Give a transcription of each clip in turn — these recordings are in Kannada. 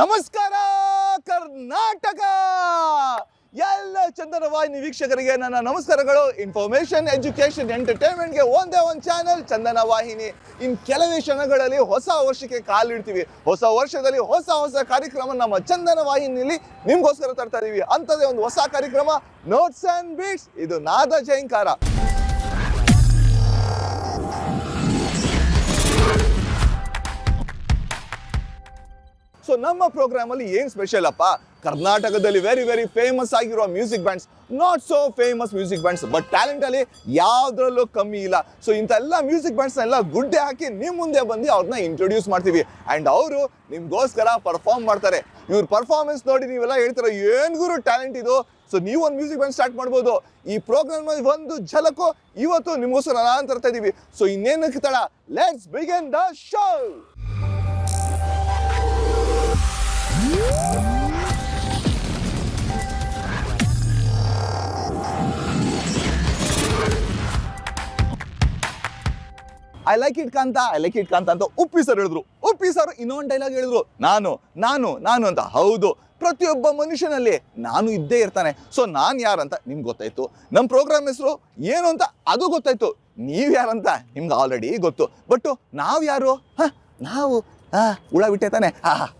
ನಮಸ್ಕಾರ ಕರ್ನಾಟಕ. ಎಲ್ಲ ಚಂದನ ವಾಹಿನಿ ವೀಕ್ಷಕರಿಗೆ ನನ್ನ ನಮಸ್ಕಾರಗಳು. ಇನ್ಫಾರ್ಮೇಶನ್, ಎಜುಕೇಶನ್, ಎಂಟರ್ಟೈನ್ಮೆಂಟ್ಗೆ ಒಂದೇ ಒಂದು ಚಾನಲ್ ಚಂದನ ವಾಹಿನಿ. ಇನ್ನು ಕೆಲವೇ ಕ್ಷಣಗಳಲ್ಲಿ ಹೊಸ ವರ್ಷಕ್ಕೆ ಕಾಲಿಡ್ತೀವಿ. ಹೊಸ ವರ್ಷದಲ್ಲಿ ಹೊಸ ಕಾರ್ಯಕ್ರಮ ನಮ್ಮ ಚಂದನ ವಾಹಿನಿಯಲ್ಲಿ ನಿಮ್ಗೋಸ್ಕರ ತರ್ತಾ ಇದೀವಿ. ಅಂಥದ್ದೇ ಒಂದು ಹೊಸ ಕಾರ್ಯಕ್ರಮ ನೋಟ್ಸ್ ಅಂಡ್ ಬೀಟ್ಸ್. ಇದು ನಾದ ಜಯಂಕಾರ. ಸೊ ನಮ್ಮ ಪ್ರೋಗ್ರಾಮ್ ಅಲ್ಲಿ ಏನ್ ಸ್ಪೆಷಲ್ ಅಪ್ಪ, ಕರ್ನಾಟಕದಲ್ಲಿ ವೆರಿ ಫೇಮಸ್ ಆಗಿರುವ music bands, not so famous music bands, but talent ಅಲ್ಲಿ ಯಾವ್ದ್ರಲ್ಲೂ ಕಮ್ಮಿ ಇಲ್ಲ. ಸೊ ಇಂಥೆಲ್ಲ ಮ್ಯೂಸಿಕ್ ಬ್ಯಾಂಡ್ಸ್ ಎಲ್ಲ ಗುಡ್ಡೆ ಹಾಕಿ ನಿಮ್ ಮುಂದೆ ಬಂದು ಅವ್ರನ್ನ ಇಂಟ್ರೊಡ್ಯೂಸ್ ಮಾಡ್ತೀವಿ. ಅಂಡ್ ಅವರು ನಿಮ್ಗೋಸ್ಕರ ಪರ್ಫಾರ್ಮ್ ಮಾಡ್ತಾರೆ. ಇವ್ರ ಪರ್ಫಾರ್ಮೆನ್ಸ್ ನೋಡಿ ನೀವೆಲ್ಲ ಹೇಳ್ತಾರೆ, ಏನ್ ಗುರು ಟ್ಯಾಲೆಂಟ್ ಇದು. ಸೊ ನೀವು ಒಂದು ಮ್ಯೂಸಿಕ್ ಬ್ಯಾಂಡ್ ಸ್ಟಾರ್ಟ್ ಮಾಡ್ಬೋದು. ಈ ಪ್ರೋಗ್ರಾಮ್ ಒಂದು ಝಲಕು ಇವತ್ತು ನಿಮ್ಗೋಸ್ಕರ ನಾನು ತರ್ತಾ ಇದೀವಿ. ಸೊ ಇನ್ನೇನಕ್ಕೆ ತಡ, let's begin the show. I like it ಕಾಂತ ಅಂತ ಉಪ್ಪಿ ಸರ್ ಹೇಳಿದ್ರು. ಉಪ್ಪಿ ಸರ್ ಇನ್ನೊಂದು ಡೈಲಾಗ್ ಹೇಳಿದ್ರು, ನಾನು ಅಂತ. ಹೌದು, ಪ್ರತಿಯೊಬ್ಬ ಮನುಷ್ಯನಲ್ಲಿ ನಾನು ಇದ್ದೇ ಇರ್ತಾನೆ. ಸೊ ನಾನು ಯಾರಂತ ನಿಮ್ಗೆ ಗೊತ್ತಾಯ್ತು, ನಮ್ಮ ಪ್ರೋಗ್ರಾಮ್ ಹೆಸರು ಏನು ಅಂತ ಅದು ಗೊತ್ತಾಯ್ತು, ನೀವು ಯಾರಂತ ನಿಮ್ಗೆ ಆಲ್ರೆಡಿ ಗೊತ್ತು. ಬಟ್ ನಾವು ಯಾರು? ನಾವು ಹುಳ ಬಿಟ್ಟೆ ತಾನೆ,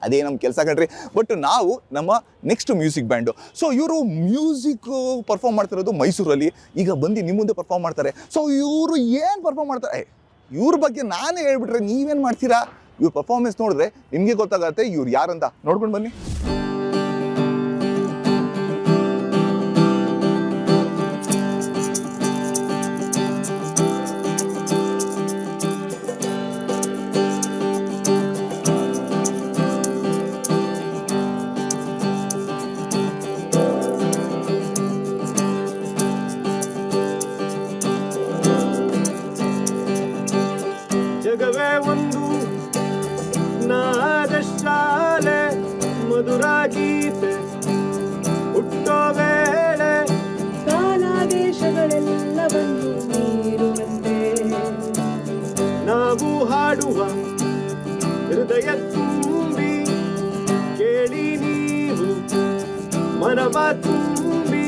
ಅದೇ ನಮ್ಮ ಕೆಲಸ ಕಣ್ರಿ. ಬಟ್ ನಾವು ನಮ್ಮ ನೆಕ್ಸ್ಟ್ ಮ್ಯೂಸಿಕ್ ಬ್ಯಾಂಡು. ಸೊ ಇವರು ಮ್ಯೂಸಿಕ್ ಪರ್ಫಾರ್ಮ್ ಮಾಡ್ತಿರೋದು ಮೈಸೂರಲ್ಲಿ. ಈಗ ಬಂದು ನಿಮ್ಮ ಮುಂದೆ ಪರ್ಫಾರ್ಮ್ ಮಾಡ್ತಾರೆ. ಸೊ ಇವರು ಏನು ಪರ್ಫಾರ್ಮ್ ಮಾಡ್ತಾರೆ, ಇವ್ರ ಬಗ್ಗೆ ನಾನೇ ಹೇಳ್ಬಿಟ್ರೆ ನೀವೇನು ಮಾಡ್ತೀರಾ? ಇವ್ರ ಪರ್ಫಾರ್ಮೆನ್ಸ್ ನೋಡಿದ್ರೆ ನಿಮಗೆ ಗೊತ್ತಾಗತ್ತೆ ಇವ್ರು ಯಾರಂತ. ನೋಡ್ಕೊಂಡು ಬನ್ನಿ. ಜಗವೇ ಒಂದು ನಾದ ಶಾಲೆ, ಮಧುರ ಗೀತೆ ಹುಟ್ಟೋ ವೇಳೆ, ಕಾಲಾದೇಶಗಳೆಲ್ಲವನ್ನು ಮೀರುವಂತೆ ನಾವು ಹಾಡುವ ಹೃದಯ ತುಂಬಿ ಕೇಳಿ ನೀವು ಮನವ ತುಂಬಿ,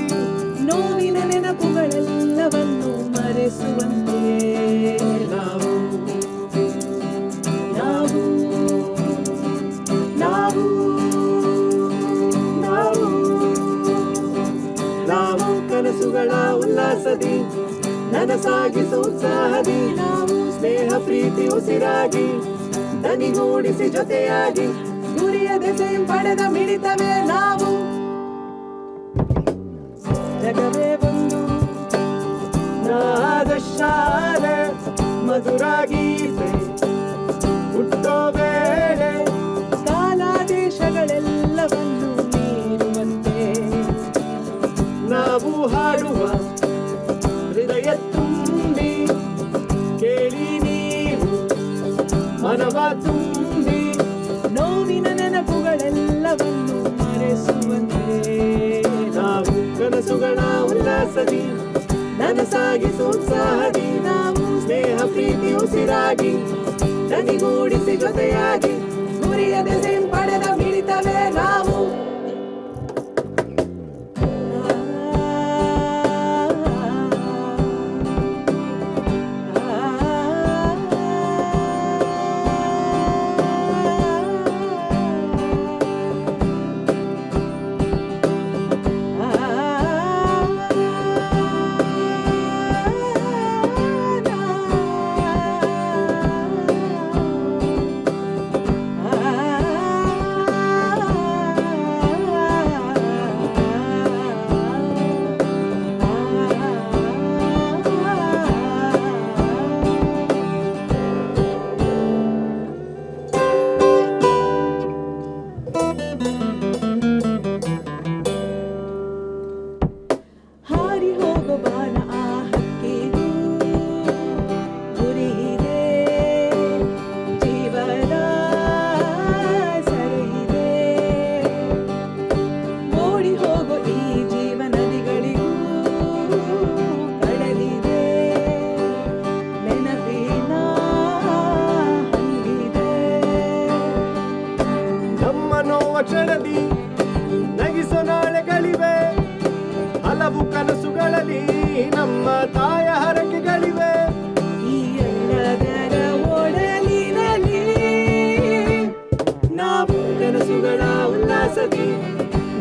ನೋವಿನ ನೆನಪುಗಳೆಲ್ಲವನ್ನು ಮರೆಸುವಂತೆ ನಾವು ನಾವು ನಾವು ನಾವು ಕನಸುಗಳ ಉಲ್ಲಾಸದಿ ನನಸಾಗಿಸೋ ಉತ್ಸಾಹದಿ, ನಾವು ಸ್ನೇಹ ಪ್ರೀತಿ ಉಸಿರಾಗಿ ದನಿಗೂಡಿಸಿ ಜೊತೆಯಾಗಿ, ಗುರಿಯ ದೆಸೆ ಪಡೆದ ಮಿಡಿತವೇ ನಾವು. ಜಗವೇ ಒಂದು ನಾದ ಶಾಲೆ, ಮಧುರ ಗೀತೆ ಹುಟ್ಟೋ ವೇಳೆ, ಕಾಲಾದೇಶಗಳೆಲ್ಲವನ್ನು ಮೀರುವಂತೆ ನಾವು ಹಾಡುವ ಹೃದಯ ತುಂಬಿ ಕೇಳಿ ನೀವು ಮನವ ತುಂಬಿ, ನೋವಿನ ನೆನಪುಗಳೆಲ್ಲವನ್ನು ಮರೆಸುವಂತೆ ನಾವು ಕನಸುಗಳ ಉಲ್ಲಾಸದಿ ನನಸಾಗಿಸೋ ಉತ್ಸಾಹದಿ, ನಾವು ಸ್ನೇಹ ಪ್ರೀತಿ ಉಸಿರಾಗಿ ದನಿಗೂಡಿಸಿ ಜೊತೆಯಾಗಿ, ಗುರಿಯ ದೆಸೆ ಪಡೆದ ಮಿಡಿತವೇ ನಾವು.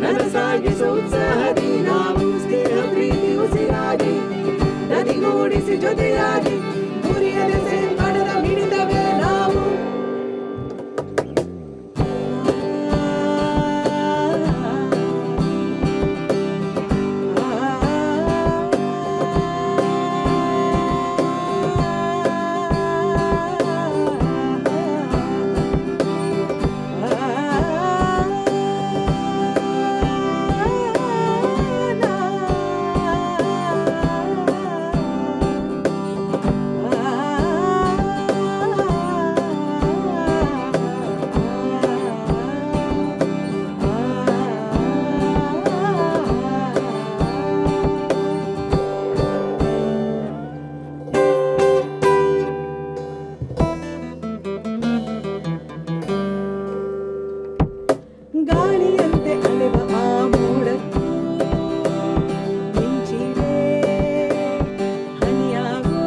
ನನಸಾಗಿಸೋ ಉತ್ಸಾಹದಿ ನಾವು ಸ್ನೇಹ ಪ್ರೀತಿ ಉಸಿರಾಗಿ ನದಿಗೂಡಿಸಿ ಜೊತೆಯಾಗಿ ಗುರಿಯದ ಪಡೆದ ಮಿಡಿತವೇ ನಾವು ಗಾಳಿಯಂತೆ ಅಲೆವ ಆ ಮೋಡಕ್ಕೂ ಮಿಂಚಿದೆ ಹನಿಯಾಗೋ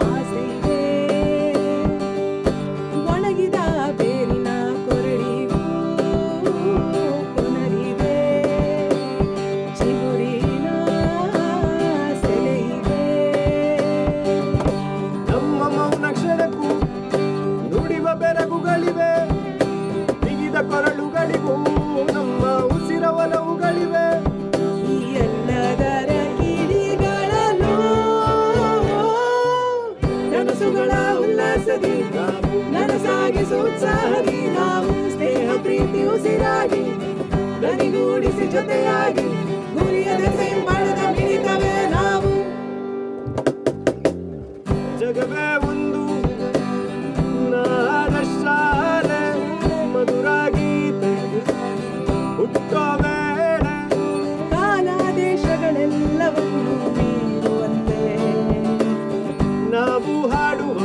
ಆಸೆಯಿದೆ ಒಣಗಿದ ಬೇರಿನ ಕೊರಳಿಗೂ ಕೊನರಿದೆ ಚಿಗುರಿನ ಸೆಲೆಯಿದೆ ನಮ್ಮ ಮೌನ ಕ್ಷಣಕ್ಕೂ ನುಡಿವ ಬೆರಗುಗಳಿವೆ ಕೊರಳುಗಳಿಗೂ ನಮ್ಮ ಉಸಿರ ಒಲವುಗಳಿವೆ ಈ ಎಲ್ಲದರ ಕಿಡಿಗಳಲ್ಲೂ ಕನಸುಗಳ ಉಲ್ಲಾಸದಿ ನನಸಾಗಿಸೋ ಉತ್ಸಾಹದಿ ನಾವು ಸ್ನೇಹ ಪ್ರೀತಿ ಉಸಿರಾಗಿ ನದಿಗೂಡಿಸಿ ಜೊತೆಯಾಗಿ ಗುರಿಯದ ಪಡೆದ ಮಿಡಿತವೇ ನಾವು ಜಗವೇ ಒಂದು ನಾದ ಶಾಲೆ ಮಧುರ ಗೀತೆ ಹುಟ್ಟೋ ವೇಳೆ ಕಾಲ ದೇಶಗಳೆಲ್ಲವನ್ನು ಮೀರುವಂತೆ ನಾವು ಹಾಡುವ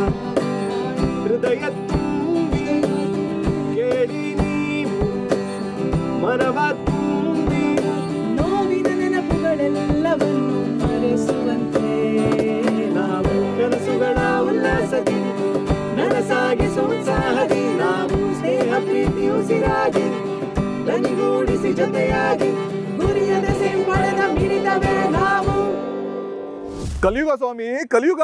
ಹೃದಯ ತುಂಬಿ ಕೇಳಿ ನೀವು ಮನವ ತುಂಬಿ ನೋವಿನ ನೆನಪುಗಳೆಲ್ಲವನ್ನು ಮರೆಸುವಂತೆ ನಾವು ಕನಸುಗಳ ಉಲ್ಲಾಸದಿ ನನಸಾಗಿಸೋ ಉತ್ಸಾಹದಿ ನಾವು ಸ್ನೇಹ ಪ್ರೀತಿ ಉಸಿರಾಗಿ ನದಿಗೂಡಿಸಿ ಜೊತೆಯಾಗಿ ಗುರಿಯದ ಪಡೆದ ಮಿಡಿತವೇ ನಾವು ಕಲಿಯುಗ ಸ್ವಾಮಿ ಕಲಿಯುಗ.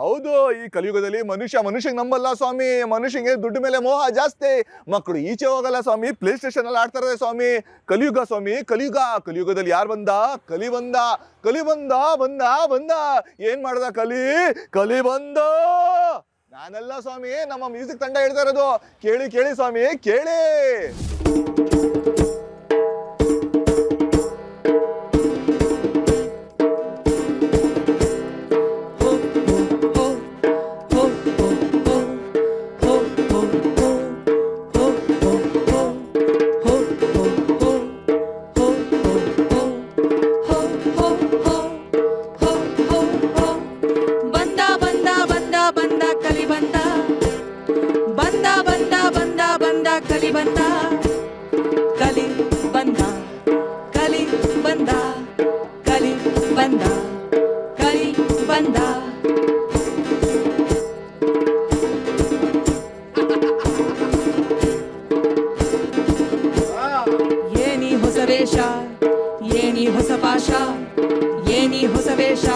ಹೌದು, ಈ ಕಲಿಯುಗದಲ್ಲಿ ಮನುಷ್ಯಂಗೆ ನಂಬಲ್ಲ ಸ್ವಾಮಿ. ಮನುಷ್ಯಂಗೆ ದುಡ್ಡು ಮೇಲೆ ಮೋಹ ಜಾಸ್ತಿ. ಮಕ್ಕಳು ಈಚೆ ಹೋಗಲ್ಲ ಸ್ವಾಮಿ, ಪ್ಲೇ ಸ್ಟೇಷನ್ ಅಲ್ಲಿ ಆಡ್ತಾರೆ ಸ್ವಾಮಿ. ಕಲಿಯುಗ ಸ್ವಾಮಿ ಕಲಿಯುಗ. ಕಲಿಯುಗದಲ್ಲಿ ಯಾರು ಬಂದ? ಕಲಿ ಬಂದ. ಕಲಿ ಬಂದ ಬಂದ ಬಂದ. ಏನ್ ಮಾಡ್ದ ಕಲಿ ಬಂದ. ನಾನಲ್ಲ ಸ್ವಾಮಿ, ನಮ್ಮ ಮ್ಯೂಸಿಕ್ ತಂಡ ಹೇಳ್ತಾ ಇರೋದು. ಕೇಳಿ ಕೇಳಿ ಸ್ವಾಮಿ ಕೇಳಿ. ಏನಿ ಹೊಸ ವೇಷ, ಏನಿ ಹೊಸ ಪಾಶ, ಏನಿ ಹೊಸ ವೇಷ,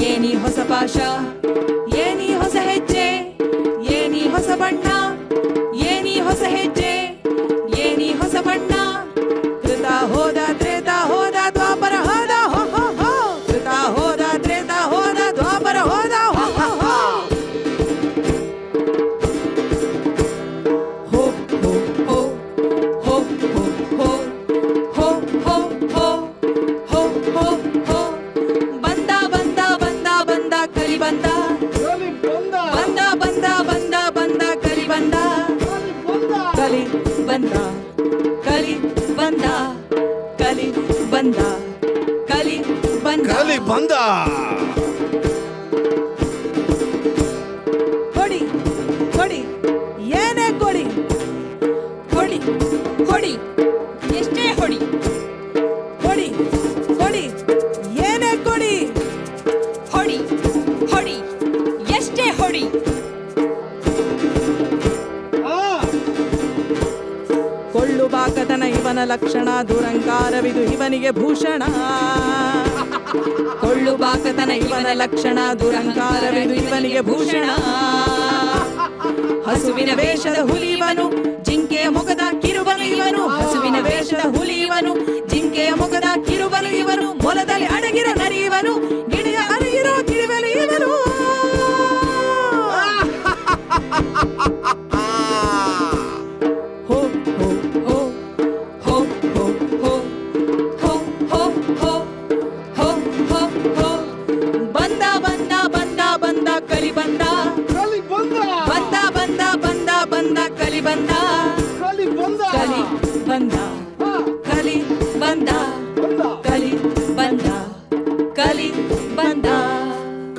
ಏನಿ ಹೊಸ ಪಾಶ, ಏನಿ ಹೊಸ ಹೆಜ್ಜೆ, ಏನಿ ಹೊಸ ಬಣ್ಣ, ಏನಿ ಹೊಸ ಹೆಜ್ಜೆ, ಏನಿ ಹೊಸ ಬಣ್ಣ. ಕೃತ ಹೋದ ತ್ರೇತ ಹೋದ ದ್ವಾಪರ ಹೋದ ಹೋ ಹೋ ಹೋ. ಕೃತ ಹೋದ ತ್ರೇತ ಹೋದ ದ್ವಾಪರ ಹೋದ ಹೋ ಹೋ ಹೋ. ಹೋ ಹೋ ಹೋ ಹೋ ಹೋ ಹೋ ಹೋ ಹೋ ಹೋ ಹೋ. ಬಂದ ಬಂದ ಬಂದ ಬಂದ ಕಲಿ ಬಂದ. ಬಂದ ಬಂದ ಬಂದ ಬಂದ ಕಲಿ ಬಂದ. ಕಲಿ ಬಂದ ಕಲಿ ಬಂದ ಕಲಿ ಬಂದ ಕಲಿ ಬಂದ ಕಲಿ ಬಂದ. ಕೊಡಿ ಕೊಡಿ ಏನೇ ಕೊಡಿ ಕೊಡಿ ಕೊಡಿ ಎಷ್ಟೇ ಹೊಡಿ ಕೊಡಿ ಕೊಡಿ ಏನೇ ಕೊಡಿ ಹೊಡಿ ಹೊಡಿ ಎಷ್ಟೇ ಹೊಡಿ. ಕೊಳ್ಳು ಬಾಕತನ ಇವನ ಲಕ್ಷಣ ದುರಂಕಾರವಿದು ಇವನಿಗೆ ಭೂಷಣ ಕೊಳ್ಳು ಬಾಕತನ ಇವನ ಲಕ್ಷಣ ದುರಂಕಾರವಿದು ಇವನಿಗೆ ಭೂಷಣ ಹಸುವಿನ ವೇಷದ ಹುಲಿಯವನು ಜಿಂಕೆಯ ಮೊಗದ ಕಿರುಬನು ಇವನು ಹಸುವಿನ ವೇಷದ ಹುಲಿಯವನು ಜಿಂಕೆಯ ಮೊಗದ ಕಿರುಬನು ಇವನು ಮೊಲದಲ್ಲಿ ಅಡಗಿರ ನರಿಯವನು ಗಿಣಿಯ ಅರಿಗಿರೋ ಕಿರುಬಲು ಇವನು ಹೋ ಹೋ ಹೋ ಹೋ ಹೋ ಹೋ ಹೋ ಹೋ ಹೋ ಹೋ ಹೋ ಹೋ ಬಂದ ಬಂದ ಬಂದ ಬಂದ ಕಲಿ ಬಂದ ಕಲಿ ಬಂದ ಬಂದ ಬಂದ ಬಂದ ಬಂದ ಕಲಿ ಬಂದ ಕಲಿ ಬಂದ ಕಲಿ ಬಂದ ಕಲಿ ಬಂದ ಕಲಿ ಬಂದ ಕಲಿ ಬಂದ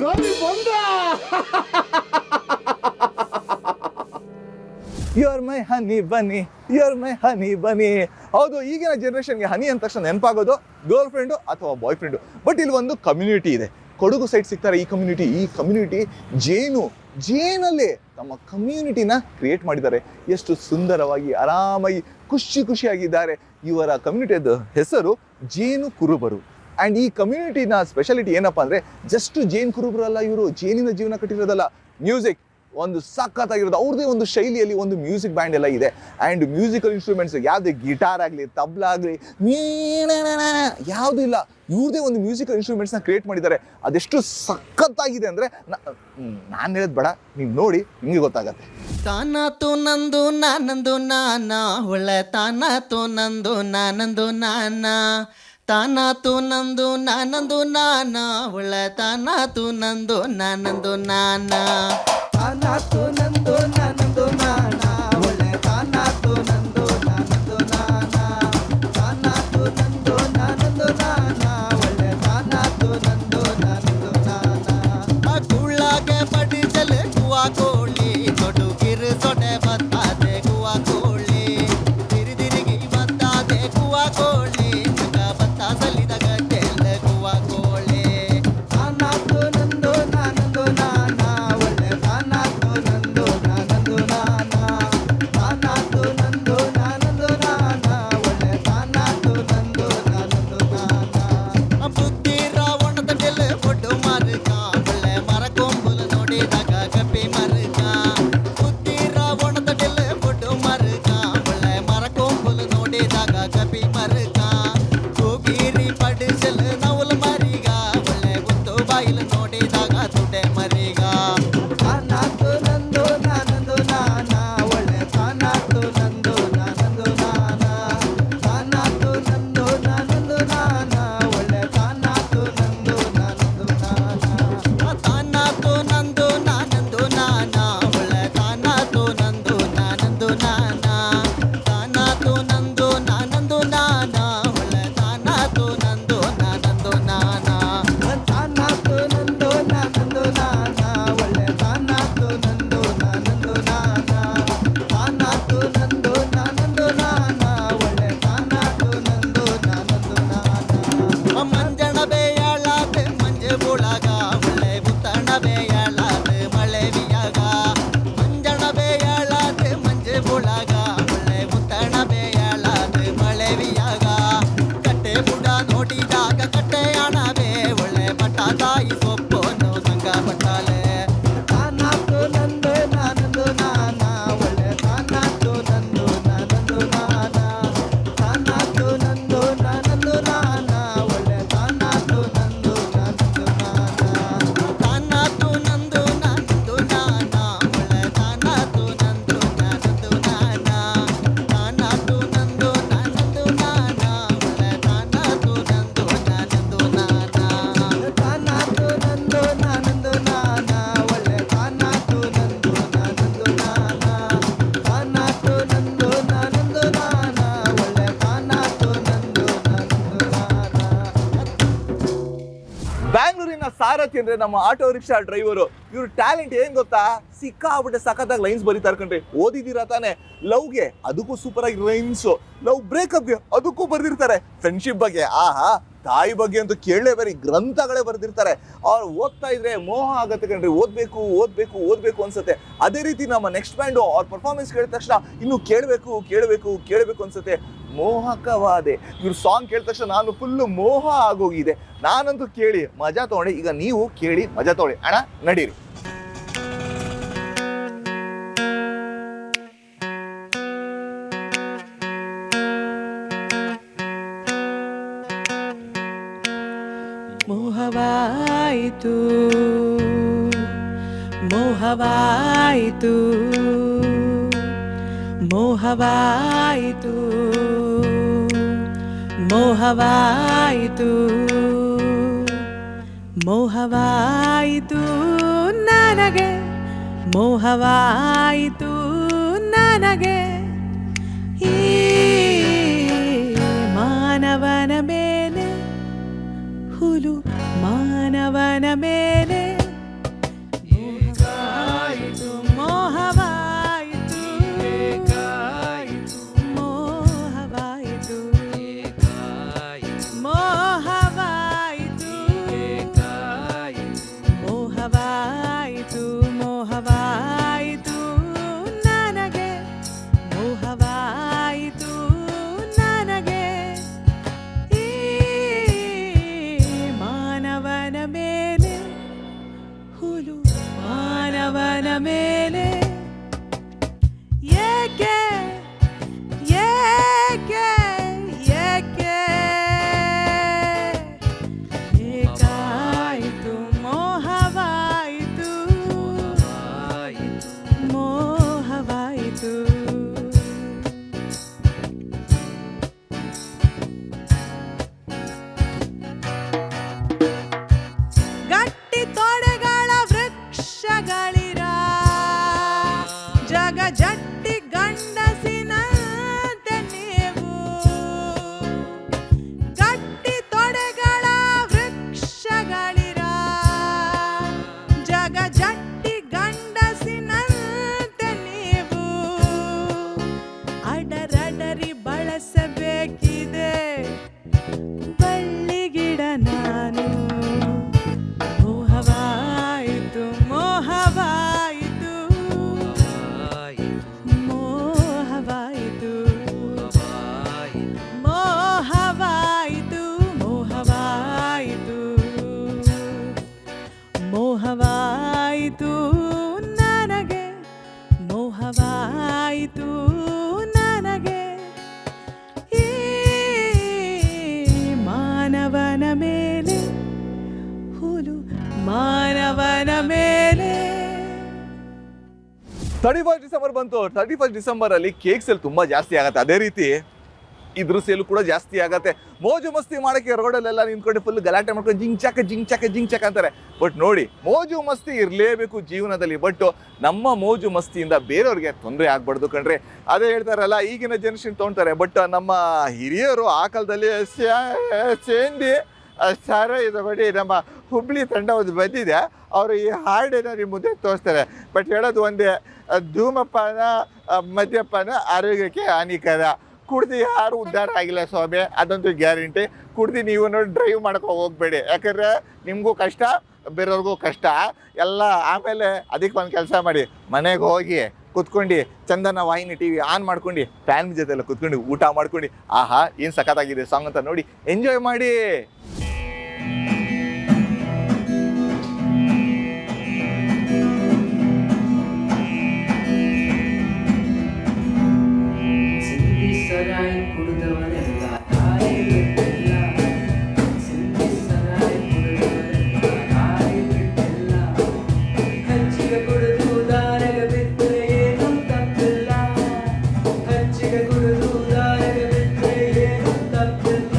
ಕಲಿ ಬಂದ ಯುವರ್ ಮೈ ಹನಿ ಬನ್ನಿ ಯುವರ್ ಮೈ ಹನಿ ಬನ್ನಿ. ಹೌದು, ಈಗಿನ ಜನರೇಷನ್ಗೆ ಹನಿ ಅಂದ ತಕ್ಷಣ ನೆನಪಾಗೋದು ಗರ್ಲ್ ಫ್ರೆಂಡು ಅಥವಾ ಬಾಯ್ ಫ್ರೆಂಡು. ಬಟ್ ಇಲ್ಲಿ ಒಂದು ಕಮ್ಯುನಿಟಿ ಇದೆ, ಕೊಡಗು ಸೈಡ್ ಸಿಗ್ತಾರೆ ಈ ಕಮ್ಯುನಿಟಿ ಜೇನಲ್ಲಿ ತಮ್ಮ ಕಮ್ಯುನಿಟಿನ ಕ್ರಿಯೇಟ್ ಮಾಡಿದ್ದಾರೆ. ಎಷ್ಟು ಸುಂದರವಾಗಿ ಆರಾಮಾಗಿ ಖುಷಿಯಾಗಿದ್ದಾರೆ. ಇವರ ಕಮ್ಯುನಿಟಿಯದ ಹೆಸರು ಜೇನು ಕುರುಬರು. ಆ್ಯಂಡ್ ಈ ಕಮ್ಯುನಿಟಿನ ಸ್ಪೆಷಾಲಿಟಿ ಏನಪ್ಪ ಅಂದರೆ, ಜಸ್ಟ್ ಜೇನು ಕುರುಬರಲ್ಲ ಇವರು, ಜೇನಿನ ಜೀವನ ಕಟ್ಟಿರೋದಲ್ಲ. ಮ್ಯೂಸಿಕ್ ಒಂದು ಸಖತ್ತಾಗಿರೋದು, ಅವ್ರದ್ದೇ ಒಂದು ಶೈಲಿಯಲ್ಲಿ ಒಂದು ಮ್ಯೂಸಿಕ್ ಬ್ಯಾಂಡ್ ಎಲ್ಲ ಇದೆ. ಆ್ಯಂಡ್ ಮ್ಯೂಸಿಕಲ್ ಇನ್ಸ್ಟ್ರೂಮೆಂಟ್ಸ್ ಯಾವುದೇ ಗಿಟಾರ್ ಆಗಲಿ ತಬ್ಲಾ ಆಗಲಿ ಯಾವುದೂ ಇಲ್ಲ, ಇವ್ರದೇ ಒಂದು ಮ್ಯೂಸಿಕಲ್ ಇನ್ಸ್ಟ್ರೂಮೆಂಟ್ಸ್ನ ಕ್ರಿಯೇಟ್ ಮಾಡಿದ್ದಾರೆ. ಅದೆಷ್ಟು ಸಖತ್ತಾಗಿದೆ ಅಂದರೆ ನಾನು ಹೇಳೋದು ಬೇಡ, ನೀವು ನೋಡಿ ನಿಮಗೆ ಗೊತ್ತಾಗತ್ತೆ. ತಾನಾತು ನಂದು ನಾನಂದು ನಾನ ಒಳ್ಳೆ ತಾನಾತು ನಂದು ನಾನಂದು ನಾನ ತಾನಾತು ನಂದು ನಾನಂದು ನಾನ ಒಳ್ಳೆ ತಾನಾತು ನಂದು ನಾನಂದು ನಾನ ತಾನಾತು ನಂದು ನಾನಂದು ನಾನ ಒಳ್ಳೆ ತಾನಾತು ನಂದು ನಾನಂದು ನಾನ ತಾನಾತು ನಂದು ನಾನಂದು ನಾನ ಒಳ್ಳೆ ತಾನಾತು ನಂದು ನಾನಂದು ನಾನ ಕುಳ್ಳಾಗೆ ಪಡಿಸಲೆ ಕುವಾ ಕೋಳಿ ತೊಡುಗಿರು ಸೊಡೆ ಬತ್ತಾದೆ ಕುವಾ ಕೋಳಿ ತಿರುಗಿ ಬತ್ತಾದೆ ಕುವಾ ಕೋಳಿ ಜಗ ಬತ್ತ ಸಲಿದಾಗ ಕೆಲ್ಲ ಕುವಾ ಕೋಳಿ ತಾನಾತು ನಂದು ನಾನಂದು ನಾನ ಒಳ್ಳೆ ತಾನಾತು ನಂದು ನಾನಂದು ನಾನ ತಾನಾತು ನಂದು ನಾನಂದು ನಾನ ಒಳ್ಳೆ ತಾನಾತು ನಂದು ನಾನಂದು ನಾನ ಬುದ್ಧಿ ರಾವಣದ ಡೆಲೆ ಒಡ್ಡು ಮಾರುಕ ಒಳ್ಳೆ ಮರ ಕೊಂಬುಲು ನೋಡಿದಾಗ ಕಪ್ಪಿ ಮರುಕ ಬುದ್ಧಿ ರಾವಣದ ಡೆಲೆ ಒಡ್ಡು ಮಾರುಕ ಒಳ್ಳೆ ಮರ ಕೊಂಬುಲು ನೋಡಿದಾಗ ಕಪ್ಪಿ ಮರುಕ ಕೂಗಿರಿ ಪಡಿಸಲು ನವಲು ಮರಿಗ ಒಳ್ಳೆ ಗುತ್ತು ಬಾಯಿಲು ನೋಡಿದಾಗ ತುಡೆ ಮರಿಗ ತಾನಾತು ನಂದು ನಾನಂದು ನಾನ ಒಳ್ಳೆ ತಾನಾತು ನಂದು ನಾನಂದು ನಾನ ತಾನಾತು ನಂದು ನಾನಂದು ನಾನ ಒಳ್ಳೆ ತಾನಾತು ನಂದು ನಾನಂದು ನಾನ ತಾನಾತು ನಂದು ನಾನಂದು ನಾನ ಒಳ್ಳೆ ತಾನಾತು ನಂದು ನಾನಂದು ನಾನ ತಾನಾತು ನಂದು ನಾನಂದು ನಾನ ಒಳ್ಳೆ ತಾನಾತು ನಂದು ನಾನಂದು ನಾನ ತಾನಾತು ನಂದು ನಾನಂದು ನಾನ ಒಳ್ಳೆ ತಾನಾತು ನಂದು ನಾನಂದು ನಾನ ತಾನಾತು ನಂದು ನಾನಂದು ನಾನ ಒಳ್ಳೆ ತಾನಾತು ನಂದು ನಾನಂದು ನಾನ ಮಂಜಣ ಬೇಯಾಳಾದ ಮಂಜೆ ಬುಳಗ ಒಳ್ಳೆ ಬುತ್ತಣ ಬೇಯಾಳಾದ ಮಳೆ ಬಿಯಾಗ ಮಂಜಣ ಬೇಯಾಳಾದ ಮಂಜೆ ಬುಳಗ ಒಳ್ಳೆ ಬುತ್ತಣ ಬೇಯಾಳಾದ ಮಳೆ ಬಿಯಾಗ ಕಟ್ಟೆ ಬುಡ ನೋಡಿದಾಗ ಕಟ್ಟೆ ಅಣಬೆ ಒಳ್ಳೆ ಮಠ ತಾಯಿ ಸೊಪ್ಪನ್ನು ಸಂಗ ಬಟ್ಟಾಲೆ ತಾನಾತು ನಂದು ನಾನಂದು ನಾನ ಒಳ್ಳೆ ತಾನಾತು ನಂದು ನಾನಂದು ನಾನ ತಾನಾತು ನಂದು ನಾನಂದು ನಾನ ಒಳ್ಳೆ ತಾನಾತು ನಂದು ನಾನಂದು ನಾನ ತಾನಾತು ನಂದು ನಾನಂದು ನಾನ ಒಳ್ಳೆ ತಾನಾತು ನಂದು ನಾನಂದು ನಾನ ತಾನಾತು ನಂದು ನಾನಂದು ನಾನ ಒಳ್ಳೆ ತಾನಾತು ನಂದು ನಾನಂದು ನಾನ ತಾನಾತು ನಂದು ನಾನಂದು ನಾನ ಒಳ್ಳೆ ತಾನಾತು ನಂದು ನಾನಂದು ನಾನ ತಾನಾತು ನಂದು ನಾನಂದು ನಾನ ಒಳ್ಳೆ ತಾನಾತು ನಂದು ನಾನಂದು ನಾನ. ಬ್ಯಾಂಗ್ಳೂರಿನ ಸಾರಥಿ ಅಂದ್ರೆ ನಮ್ಮ ಆಟೋ ರಿಕ್ಷಾ ಡ್ರೈವರು. ಇವ್ರ ಟ್ಯಾಲೆಂಟ್ ಏನ್ ಗೊತ್ತಾ, ಸಿಕ್ಕಾಬಿಟ್ಟೆ ಸಖತ್ತಾಗಿ ಲೈನ್ಸ್ ಬರೀತಾರೆ ಕಣ್ರಿ. ಓದಿದ್ದೀರಾ ತಾನೆ ಲವ್ಗೆ, ಅದಕ್ಕೂ ಸೂಪರ್ ಆಗಿ ರೈಮ್ಸು. ಲವ್ ಬ್ರೇಕಪ್ಗೆ ಅದಕ್ಕೂ ಬರ್ದಿರ್ತಾರೆ. ಫ್ರೆಂಡ್ಶಿಪ್ ಬಗ್ಗೆ ಆಹಾ, ತಾಯಿ ಬಗ್ಗೆ ಅಂತೂ ಕೇಳಲೇ ಬರೀ ಗ್ರಂಥಗಳೇ ಬರ್ದಿರ್ತಾರೆ. ಅವ್ರು ಓದ್ತಾ ಇದ್ರೆ ಮೋಹ ಆಗತ್ತೆ ಕಣ್ರಿ, ಓದ್ಬೇಕು ಓದ್ಬೇಕು ಓದ್ಬೇಕು ಅನ್ಸುತ್ತೆ. ಅದೇ ರೀತಿ ನಮ್ಮ ನೆಕ್ಸ್ಟ್ ಬ್ಯಾಂಡು ಅವ್ರ ಪರ್ಫಾರ್ಮೆನ್ಸ್ ಕೇಳಿದ ತಕ್ಷಣ ಇನ್ನು ಕೇಳಬೇಕು ಕೇಳಬೇಕು ಕೇಳಬೇಕು ಅನ್ಸುತ್ತೆ. ಮೋಹಕವಾದೆ ಇವ್ರ ಸಾಂಗ್ ಕೇಳಿದ ತಕ್ಷಣ ನಾನು ಫುಲ್ಲು ಮೋಹ ಆಗೋಗಿದೆ. ನಾನಂತೂ ಕೇಳಿ ಮಜಾ ತಗೊಂಡೆ. ಈಗ ನೀವು ಕೇಳಿ ಮಜಾ ತಗೊಳ್ಳಿ ಅಣ್ಣ, ನಡೀರಿ. ಮೋಹವಾಯಿತು ಮೋಹವಾಯಿತು ಮೋಹವಾಯಿತು ಮೋಹವಾಯಿತು ಮೋಹವಾಯಿತು ನನಗೆ ಮೋಹವಾಯಿತು ನನಗೆ ಈ ಮಾನವನ ಮೇಲೆ ಹುಲು ಮಾನವನ ಮೇಲೆ ಮೋಹವಾಯಿತು ಮೋಹವಾಯಿತು ಮೋಹವಾಯಿತು ಮೋಹವಾಯಿತು ಮೋಹವಾಯಿತು ಮೋಹವಾಯಿತು ನನಗೆ ಮೋಹವಾಯಿತು ನನಗೆ ಈ ಮಾನವನ ಮೇಲೆ ಹುಲು ಮಾನವನ ಮೇಲೆ ಏಕೆ ಏಕೆ ಏಕೆ ಏಕಾಯಿತು ಮೋಹವಾಯಿತು ಮೋಹವಾಯಿತು ಗಟ್ಟಿ ತೊಡೆಗಳ ವೃಕ್ಷಗಳಿರ ಜಗ ಜಟ್ಟಿ ಗಂಡಸಿನಂತೆ ನೀವು ಗಟ್ಟಿ ತೊಡೆಗಳ ವೃಕ್ಷಗಳಿರ ಜಗ ಜಟ್ಟಿ ಗಂಡಸಿನಂತೆ ನೀವು ಅಡರಡರಿ ಬಳಸಬೇಕಿದೆ ಬಳ್ಳಿಗಿಡ ನಾನು ಮೋಹವಾಯಿತು ಮೋಹವಾಯಿತು ಮೋಹವಾಯಿತು ಮೋಹವಾಯಿತು ಮೋಹವಾಯಿತು ಮೋಹವಾಯಿತು ನನಗೆ ಮೋಹವಾಯಿತು ನನಗೆ ಈ ಮಾನವನ ಮೇಲೆ ಹುಲು ಮಾನವನ ಮೇಲೆ 31 ಡಿಸೆಂಬರ್ ಬಂತು. 31 ಡಿಸೆಂಬರ್ ಅಲ್ಲಿ ಕೇಕ್ ಸೇಲ್ ತುಂಬಾ ಜಾಸ್ತಿ ಆಗತ್ತೆ. ಅದೇ ರೀತಿ ಇದ್ರ ಸೇಲು ಕೂಡ ಜಾಸ್ತಿ ಆಗತ್ತೆ. ಮೋಜು ಮಸ್ತಿ ಮಾಡಕ್ಕೆ ಹೊರಗಡೆಲ್ಲ ನಿಂತ್ಕೊಂಡು ಫುಲ್ ಗಲಾಟೆ ಮಾಡ್ಕೊಂಡು ಜಿಂಗ್ ಚಾಕ ಅಂತಾರೆ. ಬಟ್ ನೋಡಿ, ಮೋಜು ಮಸ್ತಿ ಇರಲೇಬೇಕು ಜೀವನದಲ್ಲಿ. ಬಟ್ ನಮ್ಮ ಮೋಜು ಮಸ್ತಿಯಿಂದ ಬೇರೆಯವ್ರಿಗೆ ತೊಂದರೆ ಆಗ್ಬಾರ್ದು ಕಣ್ರಿ. ಅದೇ ಹೇಳ್ತಾರಲ್ಲ, ಈಗಿನ ಜನರೇಷನ್ ತೊಗೊಳ್ತಾರೆ. ಬಟ್ ನಮ್ಮ ಹಿರಿಯರು ಆ ಕಾಲದಲ್ಲಿ ಸೇಂದಿ ಸಾರ ಇದು ಬಡಿ ನಮ್ಮ ಹುಬ್ಳಿ ತಂಡ ಒಂದು ಬಂದಿದೆ. ಅವರು ಈ ಹಾಡನ್ನು ನಿಮ್ಮ ಮುಂದೆ ತೋರಿಸ್ತಾರೆ. ಬಟ್ ಹೇಳೋದು ಒಂದೇ, ಧೂಮಪಾನ ಮದ್ಯಪಾನ ಆರೋಗ್ಯಕ್ಕೆ ಹಾನಿಕರ. ಕುಡ್ದು ಯಾರು ಉದ್ಧಾರ ಆಗಿಲ್ಲ ಸ್ವಾಮಿ, ಅದಂತೂ ಗ್ಯಾರಂಟಿ. ಕುಡ್ದು ನೀವು ನೋಡಿ ಡ್ರೈವ್ ಮಾಡ್ಕೊ ಹೋಗ್ಬೇಡಿ. ಯಾಕಂದರೆ ನಿಮಗೂ ಕಷ್ಟ, ಬೇರೆಯವ್ರಿಗೂ ಕಷ್ಟ ಎಲ್ಲ. ಆಮೇಲೆ ಅದಕ್ಕೆ ಒಂದು ಕೆಲಸ ಮಾಡಿ, ಮನೆಗೆ ಹೋಗಿ ಕುತ್ಕೊಂಡು ಚಂದನ ವಾಹಿನಿ TV ಆನ್ ಮಾಡ್ಕೊಂಡು ಫ್ಯಾಮಿಲಿ ಜೊತೆ ಎಲ್ಲ ಕುತ್ಕೊಂಡು ಊಟ ಮಾಡ್ಕೊಂಡು ಆಹಾ ಏನು ಸಖತ್ತಾಗಿದೆ ಸಾಂಗ್ ಅಂತ ನೋಡಿ ಎಂಜಾಯ್ ಮಾಡಿ. ಹಚ್ಚಿಗೆ ಕುಡಿದು ದಾರಿಗೆ ಬಿಟ್ಟರೆ ಏನು ತಪ್ಪಿಲ್ಲ.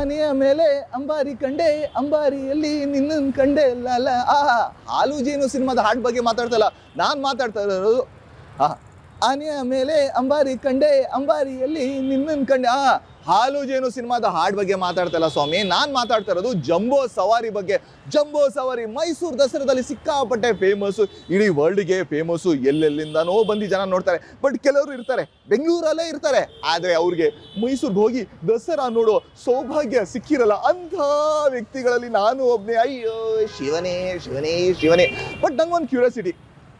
ಆನೆಯ ಮೇಲೆ ಅಂಬಾರಿ ಕಂಡೆ, ಅಂಬಾರಿಯಲ್ಲಿ ನಿನ್ನನ್ನು ಕಂಡೆ ಲಾಲ. ಹಾಲು ಜೇನು ಸಿನಿಮಾದ ಹಾಡ್ ಬಗ್ಗೆ ಮಾತಾಡ್ತಲ್ಲ, ನಾನು ಮಾತಾಡ್ತಾ ಇರೋದು ಆನೆಯ ಮೇಲೆ ಅಂಬಾರಿ ಕಂಡೆ, ಅಂಬಾರಿಯಲ್ಲಿ ನಿನ್ನನ್ನು ಕಂಡೆ. ಹಾಲು ಜೇನು ಸಿನಿಮಾದ ಹಾಡ್ ಬಗ್ಗೆ ಮಾತಾಡ್ತಲ್ಲ ಸ್ವಾಮಿ, ನಾನು ಮಾತಾಡ್ತಾ ಇರೋದು ಜಂಬೋ ಸವಾರಿ ಬಗ್ಗೆ. ಜಂಬೋ ಸವಾರಿ ಮೈಸೂರು ದಸರಾದಲ್ಲಿ ಸಿಕ್ಕಾಪಟ್ಟೆ ಫೇಮಸ್ಸು, ಇಡೀ ವರ್ಲ್ಡ್ಗೆ ಫೇಮಸ್ಸು. ಎಲ್ಲೆಲ್ಲಿಂದನೋ ಬಂದು ಜನ ನೋಡ್ತಾರೆ. ಬಟ್ ಕೆಲವರು ಇರ್ತಾರೆ, ಬೆಂಗಳೂರಲ್ಲೇ ಇರ್ತಾರೆ, ಆದರೆ ಅವ್ರಿಗೆ ಮೈಸೂರಿಗೆ ಹೋಗಿ ದಸರಾ ನೋಡೋ ಸೌಭಾಗ್ಯ ಸಿಕ್ಕಿರಲ್ಲ. ಅಂಥ ವ್ಯಕ್ತಿಗಳಲ್ಲಿ ನಾನು ಒಬ್ಬನೇ. ಅಯ್ಯೋ ಶಿವನೇ ಶಿವನೇ ಶಿವನೇ. ಬಟ್ ನಂಗೊಂದು ಕ್ಯೂರಿಯಾಸಿಟಿ,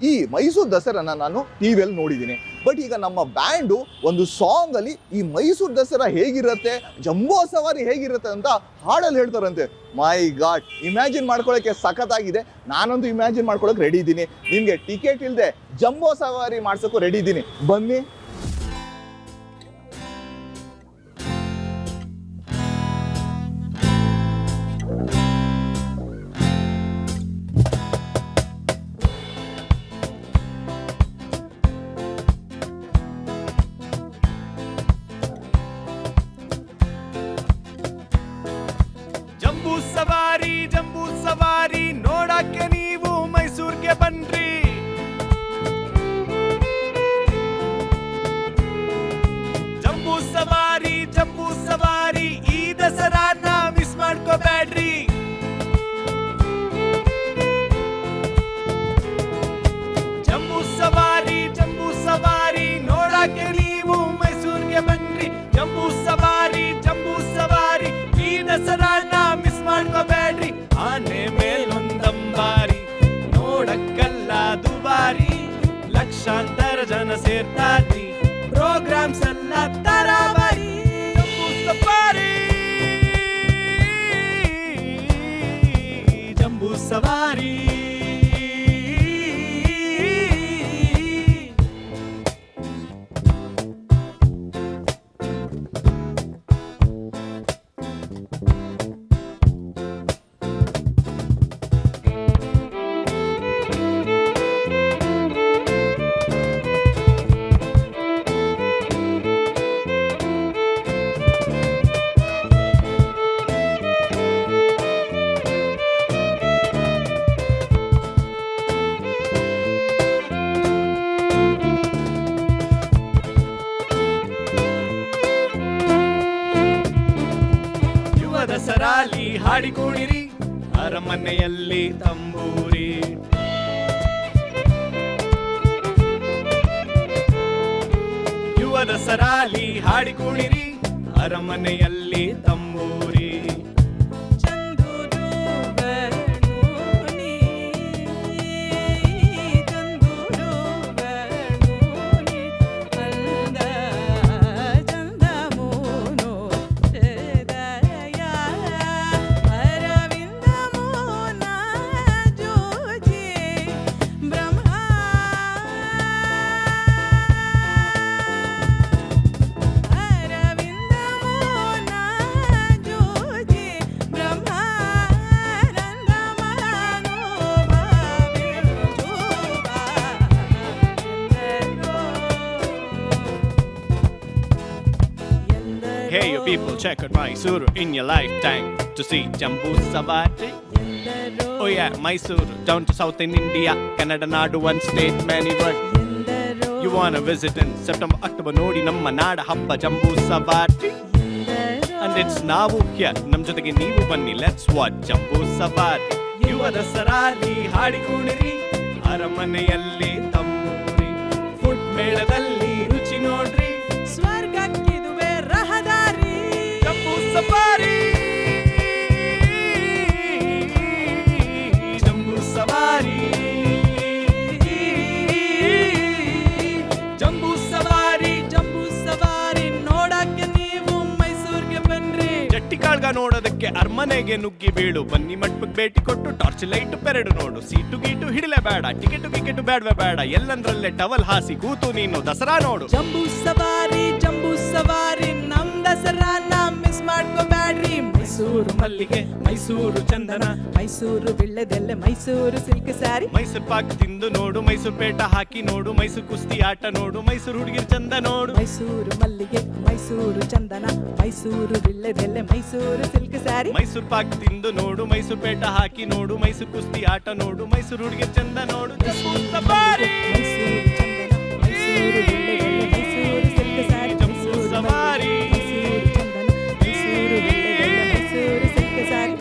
ಈ ಮೈಸೂರು ದಸರಾನ ನಾನು ಟಿ ವಿಯಲ್ಲಿ ನೋಡಿದ್ದೀನಿ. ಬಟ್ ಈಗ ನಮ್ಮ ಬ್ಯಾಂಡು ಒಂದು ಸಾಂಗಲ್ಲಿ ಈ ಮೈಸೂರು ದಸರಾ ಹೇಗಿರುತ್ತೆ, ಜಂಬೋ ಸವಾರಿ ಹೇಗಿರುತ್ತೆ ಅಂತ ಹಾಡಲ್ಲಿ ಹೇಳ್ತಾರಂತೆ. ಮೈ ಗಾಡ್, ಇಮ್ಯಾಜಿನ್ ಮಾಡ್ಕೊಳ್ಳೋಕ್ಕೆ ಸಖತ್ತಾಗಿದೆ. ನಾನಂತೂ ಇಮ್ಯಾಜಿನ್ ಮಾಡ್ಕೊಳ್ಳೋಕೆ ರೆಡಿ ಇದ್ದೀನಿ. ನಿಮಗೆ ಟಿಕೆಟ್ ಇಲ್ಲದೆ ಜಂಬೋ ಸವಾರಿ ಮಾಡ್ಸೋಕ್ಕೂ ರೆಡಿ ಇದ್ದೀನಿ, ಬನ್ನಿ. ಜಂಬೂ ಸವಾರಿ ನೋಡಕ್ಕೆ ನೀವು ಮೈಸೂರ್ಗೆ ಬನ್ರಿ. ಜಂಬೂ ಸವಾರಿ ಈ ದಸರಾನ ಮಿಸ್ ಮಾಡ್ಕೋಬೇಡ್ರಿ. ಜಂಬೂ ಸವಾರಿ ನೋಡಕ್ಕೆ ನೀವು ಮೈಸೂರ್ಗೆ ಬನ್ರಿ. ಜಂಬೂ ಸವಾರಿ ಈ ದಸರಾನ ಮಿಸ್ ಮಾಡ್ಕೋಬೇಡ್ರಿ. ಆನೆ ಮೇಲೊಂದಂಬಾರಿ ನೋಡಕ್ಕಲ್ಲ ದುಬಾರಿ, ಲಕ್ಷಾಂತರ ಜನ ಸೇರ್ತಾರ್ರಿ, ಪ್ರೋಗ್ರಾಮ್ಸ್ ಎಲ್ಲ ತರಾವರಿ. ಜಂಬೂ ಸವಾರಿ ದಸರಾಲಿ ಹಾಡಿಕೊಂಡಿರಿ, ಅರಮನೆಯಲ್ಲಿ ತಂಬೂರಿ. ಯುವ ದಸರಾಲಿ ಹಾಡಿಕೊಂಡಿರಿ, ಅರಮನೆಯಲ್ಲಿ ತಂಬೂರಿ. Hey you people, check out Mysuru in your lifetime to see Jambu Savari. Oh yeah, Mysuru, down to south in India, Canada Nadu, one state, many words. You wanna visit in September, October, Nodi, Namma Nada Happa Jambu Savari. And it's now here, Nam jotege neevu banni, let's watch Jambu Savari. Yuva Dasarali ಹಾಡಿಕೊಂಡಿರಿ, ಅರಮನೆಯಲ್ಲಿ ತಂಬೂರಿ. ಫುಡ್ ಮೇಳದಲ್ಲಿ ರುಚಿ ನೋಡ್ರಿ, ಸ್ವರ್ಗಕ್ಕಿದುವೆ ರಹದಾರಿ. ಜಂಬೂ ಸವಾರಿ, ಜಂಬೂ ಸವಾರಿ, ಜಂಬೂ ಸವಾರಿ, ಜಂಬೂ ಸವಾರಿ ನೋಡಕ್ಕೆ ನೀವು ಮೈಸೂರಿಗೆ ಬನ್ರಿ. ಜಟ್ಟಿಕಾಳ್ಗ ನೋಡೋದಕ್ಕೆ ಅರಮನೆಗೆ ನುಗ್ಗಿ ಬೀಳು, ಬನ್ನಿ ಮಂಟಪಕ್ಕೆ ಭೇಟಿ ಕೊಟ್ಟು ಟಾರ್ಚ್ ಲೈಟ್ ಪೆರಡು ನೋಡು. ಸೀಟು ಗೀಟು ಹಿಡಿಲೇ ಬೇಡ, ಟಿಕೆಟು ಗಿಕೆಟು ಬೇಡವೇ ಬೇಡ, ಎಲ್ಲಂದ್ರಲ್ಲೇ ಟವಲ್ ಹಾಸಿ ಕೂತು ನೀನು ದಸರಾ ನೋಡು. ಜಂಬೂ ಸವಾರಿ ನಮ್ ದಸರಾನ ಮಿಸ್ ಮಾಡ್ಕೋಬೇಡ್ರಿ. ಮೈಸೂರು ಮಲ್ಲಿಗೆ, ಮೈಸೂರು ಚಂದನ, ಮೈಸೂರು ವಿಳ್ಳೆದೆಲೆ, ಮೈಸೂರು ಸಿಲ್ಕ್ ಸ್ಯಾರಿ, ಮೈಸೂರು ಪಾಕ್ ತಿಂದು ನೋಡು, ಮೈಸೂರು ಪೇಟ ಹಾಕಿ ನೋಡು, ಮೈಸೂರು ಕುಸ್ತಿ ಆಟ ನೋಡು, ಮೈಸೂರು ಹುಡುಗಿರ್ ಚಂದ ನೋಡು. ಮೈಸೂರು ಮಲ್ಲಿಗೆ, ಮೈಸೂರು ಚಂದನ, ಮೈಸೂರು ವಿಳ್ಳೆದೆಲೆ, ಮೈಸೂರು ಸಿಲ್ಕ್ ಸ್ಯಾರಿ, ಮೈಸೂರು ಪಾಕ್ ತಿಂದು ನೋಡು, ಮೈಸೂರು ಪೇಟ ಹಾಕಿ ನೋಡು, ಮೈಸೂರು ಕುಸ್ತಿ ಆಟ ನೋಡು, ಮೈಸೂರು ಹುಡುಗಿರ್ ಚಂದ ನೋಡು. ಜಂಬೂ ಸಫಾರಿ, ಮೈಸೂರು ಚಂದನ, ಮೈಸೂರು ವಿಳ್ಳೆದೆಲೆ, ಮೈಸೂರು ಸಿಲ್ಕ್ ಸ್ಯಾರಿ, ಜಂಬೂ ಸಫಾರಿ, ಮೈಸೂರು ಚಂದನ, ಮೈಸೂರು ವಿಳ್ಳೆದೆಲೆ, ಮೈಸೂರು ಸಿಲ್ಕ್ ಸ್ಯಾರಿ.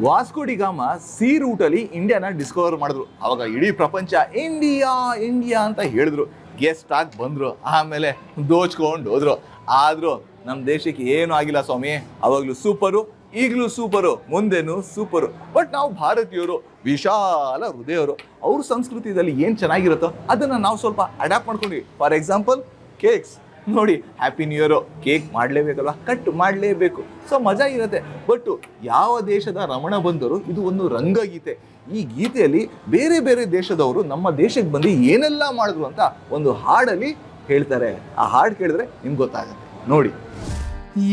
ವಾಸ್ಕೋ ಡಿ ಗಾಮ ಸಿ ರೂಟಲ್ಲಿ ಇಂಡಿಯಾನ ಡಿಸ್ಕವರ್ ಮಾಡಿದ್ರು. ಅವಾಗ ಇಡೀ ಪ್ರಪಂಚ ಇಂಡಿಯಾ ಇಂಡಿಯಾ ಅಂತ ಹೇಳಿದ್ರು, ಗೆಸ್ಟ್ ಆಗಿ ಬಂದರು, ಆಮೇಲೆ ದೋಚ್ಕೊಂಡು ಹೋದ್ರು. ಆದರೂ ನಮ್ಮ ದೇಶಕ್ಕೆ ಏನೂ ಆಗಿಲ್ಲ ಸ್ವಾಮಿ, ಅವಾಗಲೂ ಸೂಪರು, ಈಗಲೂ ಸೂಪರು, ಮುಂದೆನೂ ಸೂಪರು. ಬಟ್ ನಾವು ಭಾರತೀಯರು ವಿಶಾಲ ಹೃದಯವರು, ಅವ್ರ ಸಂಸ್ಕೃತಿಯಲ್ಲಿ ಏನು ಚೆನ್ನಾಗಿರುತ್ತೋ ಅದನ್ನು ನಾವು ಸ್ವಲ್ಪ ಅಡ್ಯಾಪ್ಟ್ ಮಾಡ್ಕೊಂಡ್ವಿ. ಫಾರ್ ಎಕ್ಸಾಂಪಲ್ ಕೇಕ್ಸ್ ನೋಡಿ, ಹ್ಯಾಪಿ ನ್ಯೂ ಇಯರು, ಕೇಕ್ ಮಾಡಲೇಬೇಕಲ್ವ, ಕಟ್ ಮಾಡಲೇಬೇಕು, ಸೊ ಮಜಾ ಇರುತ್ತೆ. ಬಟ್ ಯಾವ ದೇಶದ ರಮಣ ಬಂದರು, ಇದು ಒಂದು ರಂಗಗೀತೆ. ಈ ಗೀತೆಯಲ್ಲಿ ಬೇರೆ ಬೇರೆ ದೇಶದವರು ನಮ್ಮ ದೇಶಕ್ಕೆ ಬಂದು ಏನೆಲ್ಲ ಮಾಡಿದ್ರು ಅಂತ ಒಂದು ಹಾಡಲ್ಲಿ ಹೇಳ್ತಾರೆ. ಆ ಹಾಡು ಕೇಳಿದ್ರೆ ನಿಮ್ಗೆ ಗೊತ್ತಾಗುತ್ತೆ ನೋಡಿ.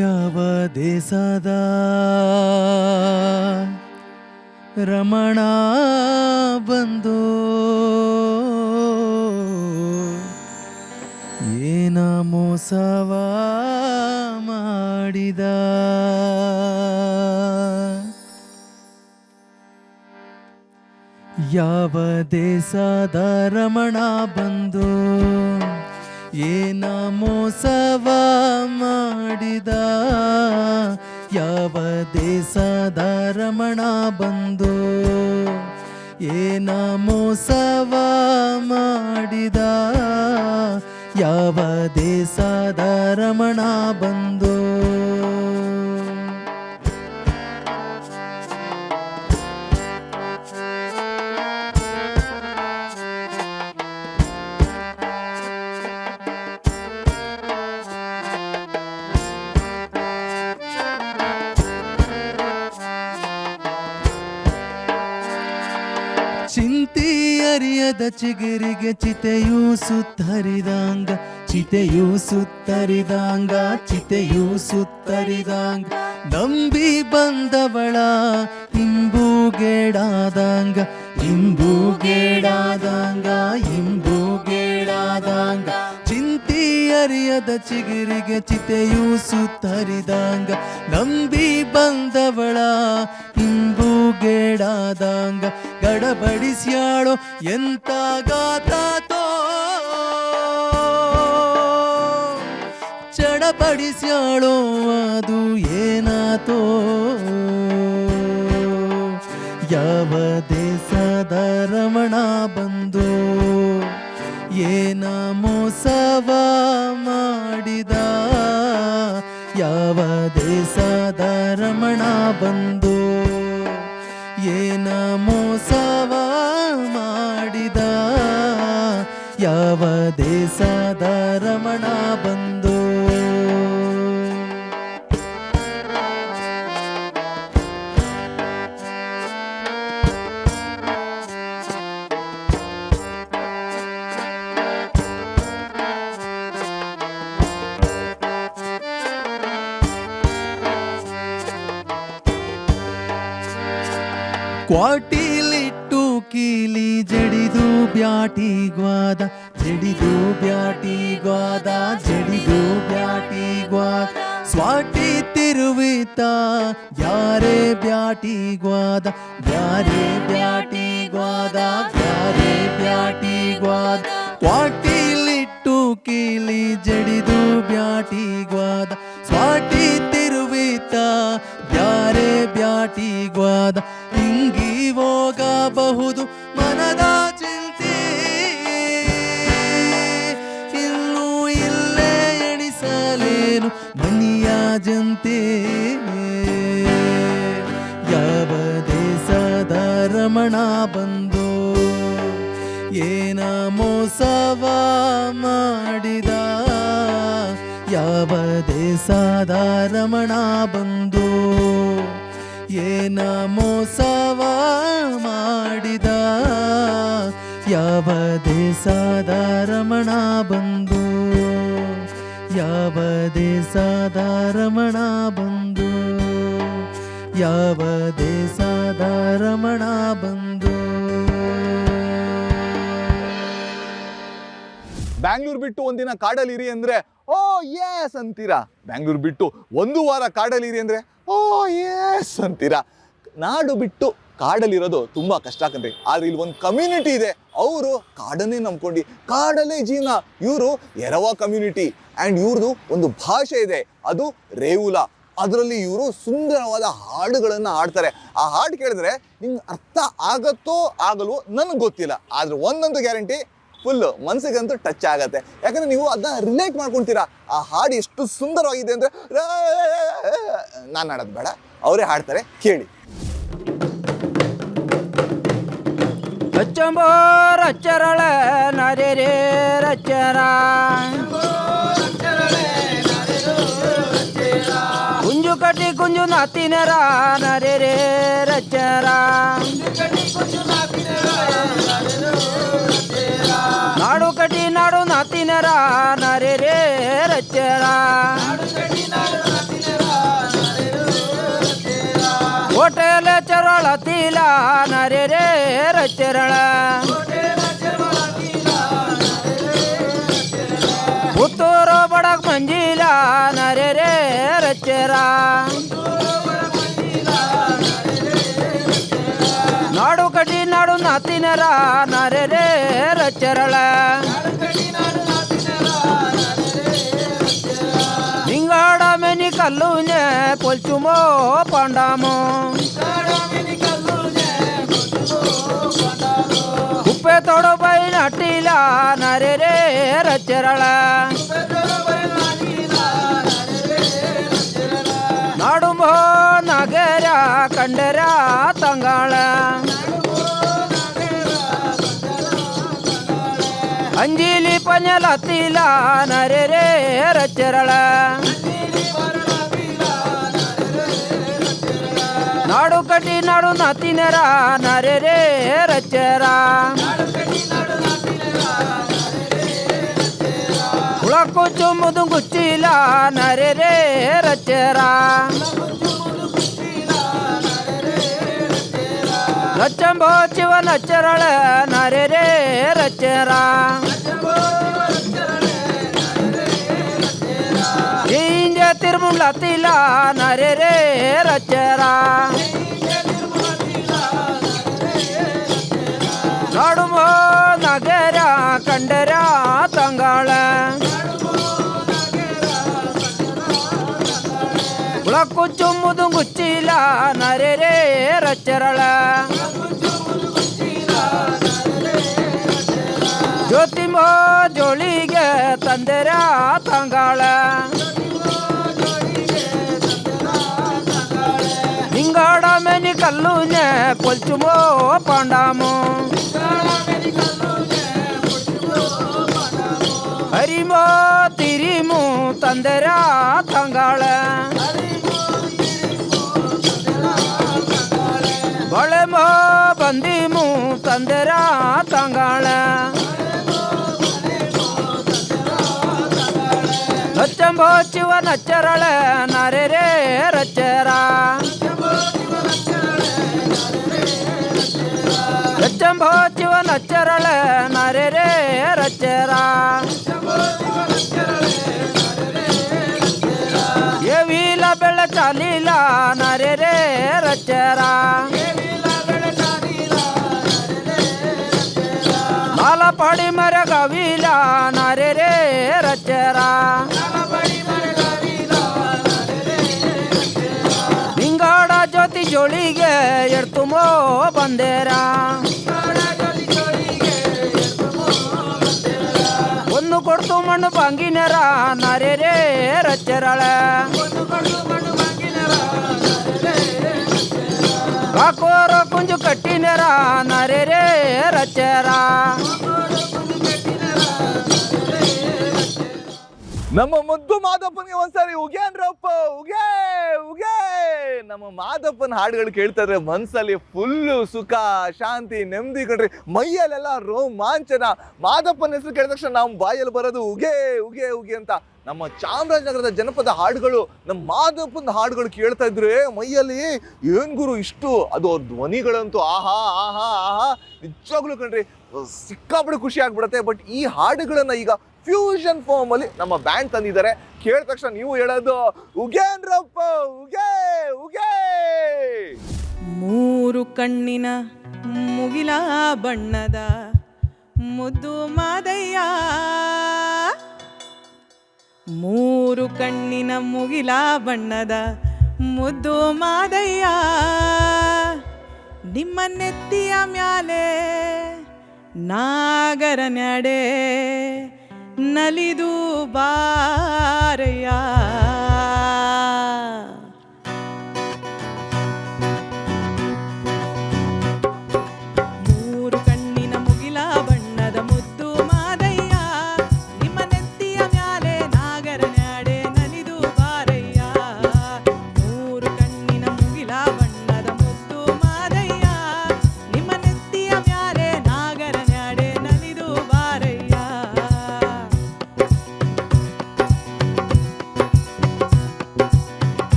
ಯಾವ ದೇಶದ ರಮಣ ಬಂದು ಏನ ಮೋಸವ ಮಾಡಿದ, ಯಾವ ದೇಶದ ರಮಣ ಬಂದು ಏನ ಮೋಸವ ಮಾಡಿದ, ಯಾವ ದೇಶದ ರಮಣ ಬಂದು ಏನ ಮೋಸವ ಮಾಡಿದ, ಯಾವ ದೇಶದ ರಮಣ ಬಂದು. ಚಿಂತಿ ಅರಿಯದ ಚಿಗುರಿಗೆ ಚಿತೆಯೂ ಸುತ್ತರಿದಾಂಗ, ಚಿತೆಯೂ ಸುತ್ತರಿದಾಂಗ, ಚಿತೆಯೂ ಸುತ್ತರಿದಾಂಗ, ನಂಬಿ ಬಂದವಳ ಇಂಬುಗೇಡಾದಂಗ, ಇಂಬುಗೇಡಾದಂಗ, ಇಂಬುಗೇಡಾದಂಗ. ಚಿಂತಿ ಅರಿಯದ ಚಿಗುರಿಗೆ ಚಿತೆಯೂ ಸುತ್ತರಿದಾಂಗ, ನಂಬಿ ಬಂದವಳ ಇಂಬುಗೇಡಾದಂಗ. ಗಡಬಡಿಸ್ಯಾಳೋ ಎಂತ ಗಾತಾತೋ, ಚಡಬಡಿಸ್ಯಾಳೋ ಅದು ಏನಾತೋ, ಯಾವ ದೇಶದ ರಮಣ ಬಂದು ಏನ ಮೋಸವ ಮಾಡಿದ, ಯಾವ ದೇಶದ ರಮಣ ಬಂದು ಏನ ಮೋಸವ ಮಾಡಿದ, ಯಾವ ದೇಶದ ರಮಣ ಬಂದು. ಕ್ವಾಟಿಲಿಟ್ಟು ಕೀಲಿ ಜಡಿದು ಬ್ಯಾಟಿಗ್ವಾದ, ಜಡಿದು ಬ್ಯಾಟಿಗ್ವಾದ, ಜಡಿದು ಬ್ಯಾಟಿಗ್ವಾದ. ಸ್ವಾಟಿ ತಿರುವಿತ ಬ್ಯಾರೆ ಬ್ಯಾಟಿಗ್ವಾದ, ಬ್ಯಾರೆ ಬ್ಯಾಟಿಗ್ವಾದ, ಬ್ಯಾರೆ ಬ್ಯಾಟಿಗ್ವಾದ. ಕ್ವಾಟಿಲಿಟ್ಟು ಕೀಲಿ ಜಡಿದು ಬ್ಯಾಟಿಗ್ವಾದ, ಸ್ವಾಟಿ ತಿರುವಿತ ಬ್ಯಾರೆ ಬ್ಯಾಟಿಗ್ವಾದ. ಹಿಂಗಿ ಹೋಗಬಹುದು ಮನದ ಚಿಂತೆ, ಇನ್ನು ಇಲ್ಲೇ ಎಣಿಸಲೇನು ಮನಿಯ ಜಂತೆ, ಯಾವ ದೇಶದ ರಮಣ ಬಂದು ಮೋಸವ ಮಾಡಿದ ಯಾವ ದೇಶದ ರಮಣ ಬಂದು ಏನ ಮೋಸವ ಮಾಡಿದ ಯಾವ ದೇಶದ ರಮಣ ಬಂದು ಯಾವ ದೇಶದ ರಮಣ ಬಂದು ಯಾವ ದೇಶದ ರಮಣ ಬಂದು. ಬ್ಯಾಂಗ್ಳೂರ್ ಬಿಟ್ಟು ಒಂದಿನ ಕಾಡಲ್ಲಿರಿ ಅಂದ್ರೆ ಓ ಯಸ್ ಅಂತೀರಾ. ಬ್ಯಾಂಗ್ಳೂರ್ ಬಿಟ್ಟು ಒಂದು ವಾರ ಕಾಡಲ್ಲಿರಿ ಅಂದ್ರೆ ಓ ಯಸ್ ಅಂತೀರಾ. ನಾಡು ಬಿಟ್ಟು ಕಾಡಲ್ಲಿರೋದು ತುಂಬಾ ಕಷ್ಟ ಕಣ್ರಿ. ಆದ್ರೆ ಇಲ್ಲಿ ಒಂದು ಕಮ್ಯುನಿಟಿ ಇದೆ, ಅವರು ಕಾಡನ್ನೇ ನಂಬ್ಕೊಂಡು ಕಾಡಲ್ಲೇ ಜೀವನ. ಇವರು ಎರವ ಕಮ್ಯುನಿಟಿ ಆ್ಯಂಡ್ ಇವ್ರದ್ದು ಒಂದು ಭಾಷೆ ಇದೆ, ಅದು ರೇವುಲಾ. ಅದರಲ್ಲಿ ಇವರು ಸುಂದರವಾದ ಹಾಡುಗಳನ್ನು ಹಾಡ್ತಾರೆ. ಆ ಹಾಡು ಕೇಳಿದ್ರೆ ನಿಮ್ಗೆ ಅರ್ಥ ಆಗತ್ತೋ ಆಗಲ್ವೋ ನನಗೆ ಗೊತ್ತಿಲ್ಲ, ಆದ್ರೆ ಒಂದೊಂದು ಗ್ಯಾರಂಟಿ, ಫುಲ್ ಮನಸ್ಸಿಗಂತೂ ಟಚ್ ಆಗತ್ತೆ. ಯಾಕಂದ್ರೆ ನೀವು ಅದನ್ನ ರಿಲೇಟ್ ಮಾಡ್ಕೊಳ್ತೀರಾ. ಆ ಹಾಡು ಎಷ್ಟು ಸುಂದರವಾಗಿದೆ ಅಂದ್ರೆ ನಾನು ಹಾಡೋದು ಬೇಡ, ಅವರೇ ಹಾಡ್ತಾರೆ, ಕೇಳಿ. ರಚ್ಚಂಬೋ ರಚ್ಚರಳ ನರೆ ರಚ್ಚರ ಕುಂಜು ಕಟ್ಟಿ ಕುಂಜು ನಾತಿನರ ನರೆ ರಚ್ಚರ ನಾಡು ಕಟ್ಟಿ ನಾಡು ನಾತಿನರ ನರೆ ರಚ್ಚರ ಹೋಟೆಲ್ ಚರಳ ತೀಲ ನರೆ ರಚ್ಚರಳ ಪುತ್ತೂರು ಬಡಕ್ ಮಂಜಿಲ ನರೆ ರಚ್ಚರ ನಾಡು ಕಟ್ಟಿ ನಾಡು ನಾತಿನರ ನರೆ ರಚ್ಚರಳ ಹಿಂಗಾಡ ಮೆನಿ ಕಲ್ಲುನೆ ಕೊಲ್ಚುಮೋ ಪಾಂಡಾಮೋ ಕುಪ್ಪೆ ತೊಡು ಬೈ ನಟ್ಟಿಲ ನರೆ ರಚ್ಚರಳ ನಾಡುಂಬೋ ನಗರ ಕಂಡರ ತಂಗಾಳ ಅಂಜಿಲಿ ಪಂಜಲತ್ತಿಲ ನರೆ ರಚ್ಚರಳ ನಾಡು ಕಟ್ಟಿ ನಾಡು ನಾತಿನರ ನರೆ ರಚ್ಚರ ಹುಳಕ್ಕು ಚುಮ್ಮುದು ಗುಚ್ಚಿಲ ನರೆ ರಚ್ಚರ ಲಚ್ಚಂಬೋ ಚಿವ ನಚ್ಚರಳ ನರೆ ರಚ್ಚರ ಇಂಜ ತಿರುಮುಲತ್ತಿಲ ನರೆ ರಚ್ಚರ ನಾಡುಮೋ ನಗರ ಕಂಡರ ತಂಗಾಳ ಹುಳಕ್ಕು ಚುಮ್ಮುದು ಗುಚ್ಚಿಲ ನರೆ ರಚ್ಚರಳ ಜ್ಯೋತಿಂಬೋ ಜೋಳಿಗೆ ತಂದೆರ ತಂಗಾಳ ಹಿಂಗಾಡ ಮೆನಿ ಕಲ್ಲುನೆ ಕೊಲ್ಚುಮೋ ಪಾಂಡಾಮೋ ಹರಿಮೋ ತಿರಿಮು ತಂದೆರ ತಂಗಾಳ ಬಳೆಮೋ ಬಂದಿಮು ತಂದೆರ ತಂಗಾಳ ನಚ್ಚಂಬೋ ಚಿವ ನಚ್ಚರಳ ನರೆ ರಚ್ಚರ ನಚ್ಚಂಬೋ ಚಿವ ನಚ್ಚರಳ ನರೆ ರಚ್ಚರ ಏವಿಲ ಬೆಳ ಚಾಲಿಲ ನರೆ ರಚ್ಚರ ನಾಲ ಪಾಡಿ ಮರ ಗವಿಲ ನರೆ ರಚ್ಚರ ಹಿಂಗಾಡ ಜ್ಯೋತಿ ಜೋಳಿಗೆ ಎಡ್ತುಮೋ ಬಂದೇರ ಒಂದು ಕೊಡ್ತು ಮಣ್ಣು ಬಂಗಿನರ ನರೆ ರಚ್ಚರಳ ಕಾಕೋರ ಕುಂಜು ಕಟ್ಟಿನರ ನರೆ ರಚ್ಚರ ನಮ್ಮ ಮುದ್ದು ಮಾದಪ್ಪನಿಗೆ ಒಂದ್ಸರಿ ಉಗ್ಯಾನ್ರಪ್ಪ ಉಗೇ ಉಗೇ. ನಮ್ಮ ಮಾದಪ್ಪನ ಹಾಡುಗಳು ಕೇಳ್ತಾ ಇದ್ರೆ ಮನ್ಸಲ್ಲಿ ಫುಲ್ಲು ಸುಖ ಶಾಂತಿ ನೆಮ್ಮದಿ ಕಣ್ರಿ. ಮೈಯಲ್ಲೆಲ್ಲ ರೋಮಾಂಚನ. ಮಾದಪ್ಪನ ಹೆಸರು ಕೇಳಿದ ತಕ್ಷಣ ನಮ್ಮ ಬಾಯಲ್ಲಿ ಬರೋದು ಉಗೇ ಉಗೇ ಉಗೆ ಅಂತ. ನಮ್ಮ ಚಾಮರಾಜನಗರದ ಜನಪದ ಹಾಡುಗಳು, ನಮ್ಮ ಮಾದಪ್ಪನ ಹಾಡುಗಳು ಕೇಳ್ತಾ ಇದ್ರೆ ಮೈಯಲ್ಲಿ ಏನ್ ಗುರು ಇಷ್ಟು, ಅದು ಅವ್ರ ಧ್ವನಿಗಳಂತೂ ಆಹಾ ಆಹಾ ಆಹಾ ನಿಜವಾಗ್ಲೂ ಕಣ್ರಿ ಸಿಕ್ಕಾಪಟ್ಟೆ ಖುಷಿ ಆಗ್ಬಿಡತ್ತೆ. ಬಟ್ ಈ ಹಾಡುಗಳನ್ನ ಈಗ ಫ್ಯೂಷನ್ ಫಾರ್ಮ್ ಅಲ್ಲಿ ನಮ್ಮ ಬ್ಯಾಂಡ್ ತಂದಿದ್ದಾರೆ. ಕೇಳಿದ ತಕ್ಷಣ ನೀವು ಹೇಳೋದು ಉಗೇನ್ರಪ್ಪ ಉಗೇ ಉಗೇ. ಮೂರು ಕಣ್ಣಿನ ಮುಗಿಲ ಬಣ್ಣದ ಮುದ್ದು ಮಾದಯ್ಯ, ಮೂರು ಕಣ್ಣಿನ ಮುಗಿಲ ಬಣ್ಣದ ಮುದ್ದು ಮಾದಯ್ಯ, ನಿಮ್ಮ ನೆತ್ತಿಯ ಮ್ಯಾಲೆ ನಾಗರ ನಡೆ ನಲಿದು ಬಾರಯ್ಯ. ಮೂರು ಕಣ್ಣಿನ ಮುಗಿಲ ಬಣ್ಣದ ಮುದ್ದು ಮಾದಯ್ಯ, ನಿಮ್ಮ ನೆತ್ತಿಯ ಮ್ಯಾಲೆ ನಾಗರ ನಡೆ ನಲಿದು ಬಾರಯ್ಯ. ಮೂರು ಕಣ್ಣಿನ ಮುಗಿಲ ಬಣ್ಣದ ಮುದ್ದು ಮಾದಯ್ಯ, ನಿಮ್ಮ ನೆತ್ತಿಯ ಮ್ಯಾಲೆ ನಾಗರ ನಡೆ ನಲಿದು ಬಾರಯ್ಯ.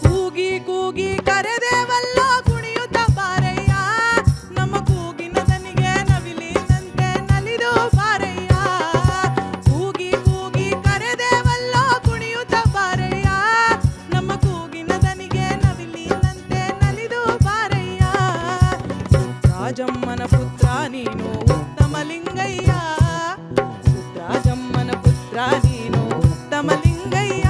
ಕೂಗಿ ಕೂಗಿ ಕರೆದೇವಲ್ಲ ಕುಣಿಯುತ್ತ ಬಾರಯ್ಯ, ನಮ್ಮ ಕೂಗಿನ ದನಿಗೆ ನವಿಲಿನಂತೆ ನಲಿದು ಬಾರಯ್ಯ. ಕೂಗಿ ಕೂಗಿ ಕರೆದೇವಲ್ಲ ಕುಣಿಯುತ್ತ ಬಾರಯ್ಯ, ನಮ್ಮ ಕೂಗಿನ ದನಿಗೆ ನವಿಲಿನಂತೆ ನಲಿದು ಬಾರಯ್ಯ. ರಾಜಮ್ಮನ ಪುತ್ರ ನೀನು ಉತ್ತಮ ಲಿಂಗಯ್ಯ, ರಾಜಮ್ಮನ ಪುತ್ರ ನೀನು ಉತ್ತಮ ಲಿಂಗಯ್ಯ,